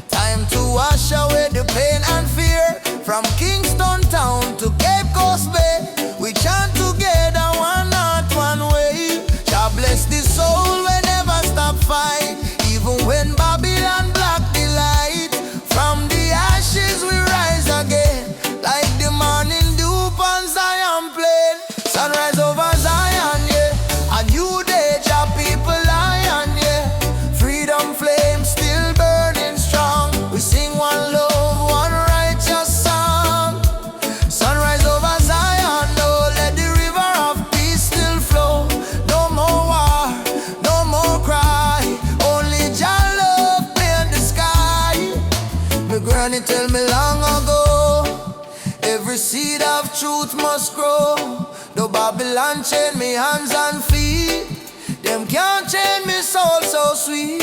Time to wash away the pain and fear. From Kingston town to Cape Coast Bay, we chant together, one heart, one way. Jah bless the soul, we never stop fight. Even when Babylon block the light, from the ashes we rise again. Like the morning dew on Zion plain. Sunrise over Zion, yeah. A new day, Jah people lion, yeah. Freedom flame still burning strong. We sing one love, one righteous song. Sunrise over Zion, oh, let the river of peace still flow. No more war, no more cry. Only Jah love paint the sky. My granny tell me long ago, every seed of truth must grow. Though Babylon chain me hands and feet, them can't chain me soul so sweet.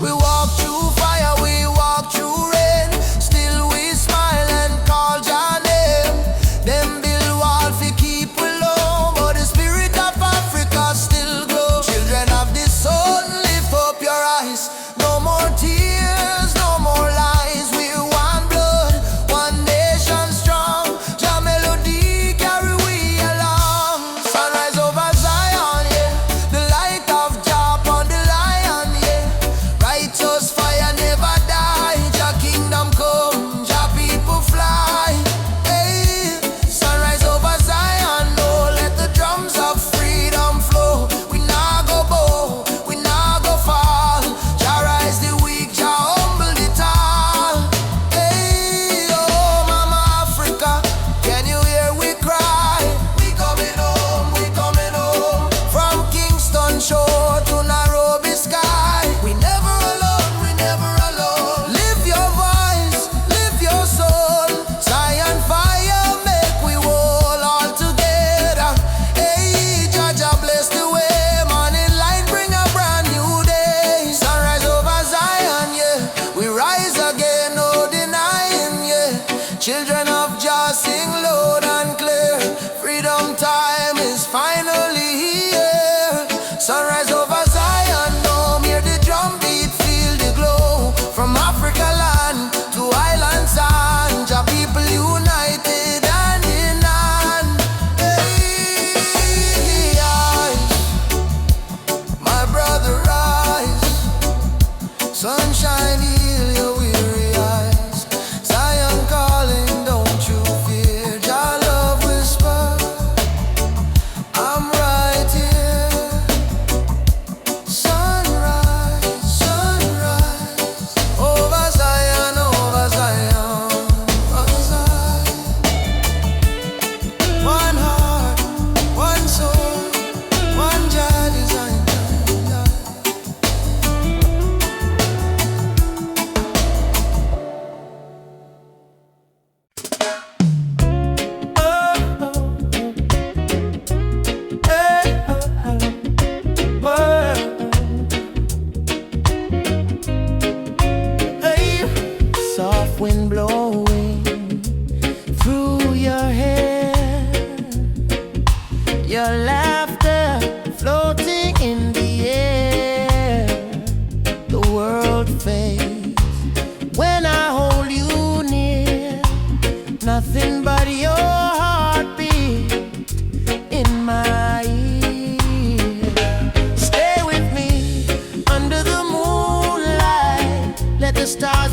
We walk through fire, we walk through rain. Still we smile and call Jah name. Them build wall fi keep we low, but the spirit of Africa still glow. Children of the sun, lift up your eyes. No more tears, no more lies. We're one blood, one nation strong. Jah melody carry we along. Sunrise over Zion, yeah. The light of Jah Sunshine heal your weary eyes. Zion calling, don't you fear. Jah love whisper, I'm right here. Sunrise, sunrise, over Zion, over Zion, over Zion. One heart, one soul, one Jah design. Soft wind blowing through your hair, your laughter floating in the air. The world fades when I hold you near. Nothing but your heartbeat in my ear. Stay with me under the moonlight. Let the stars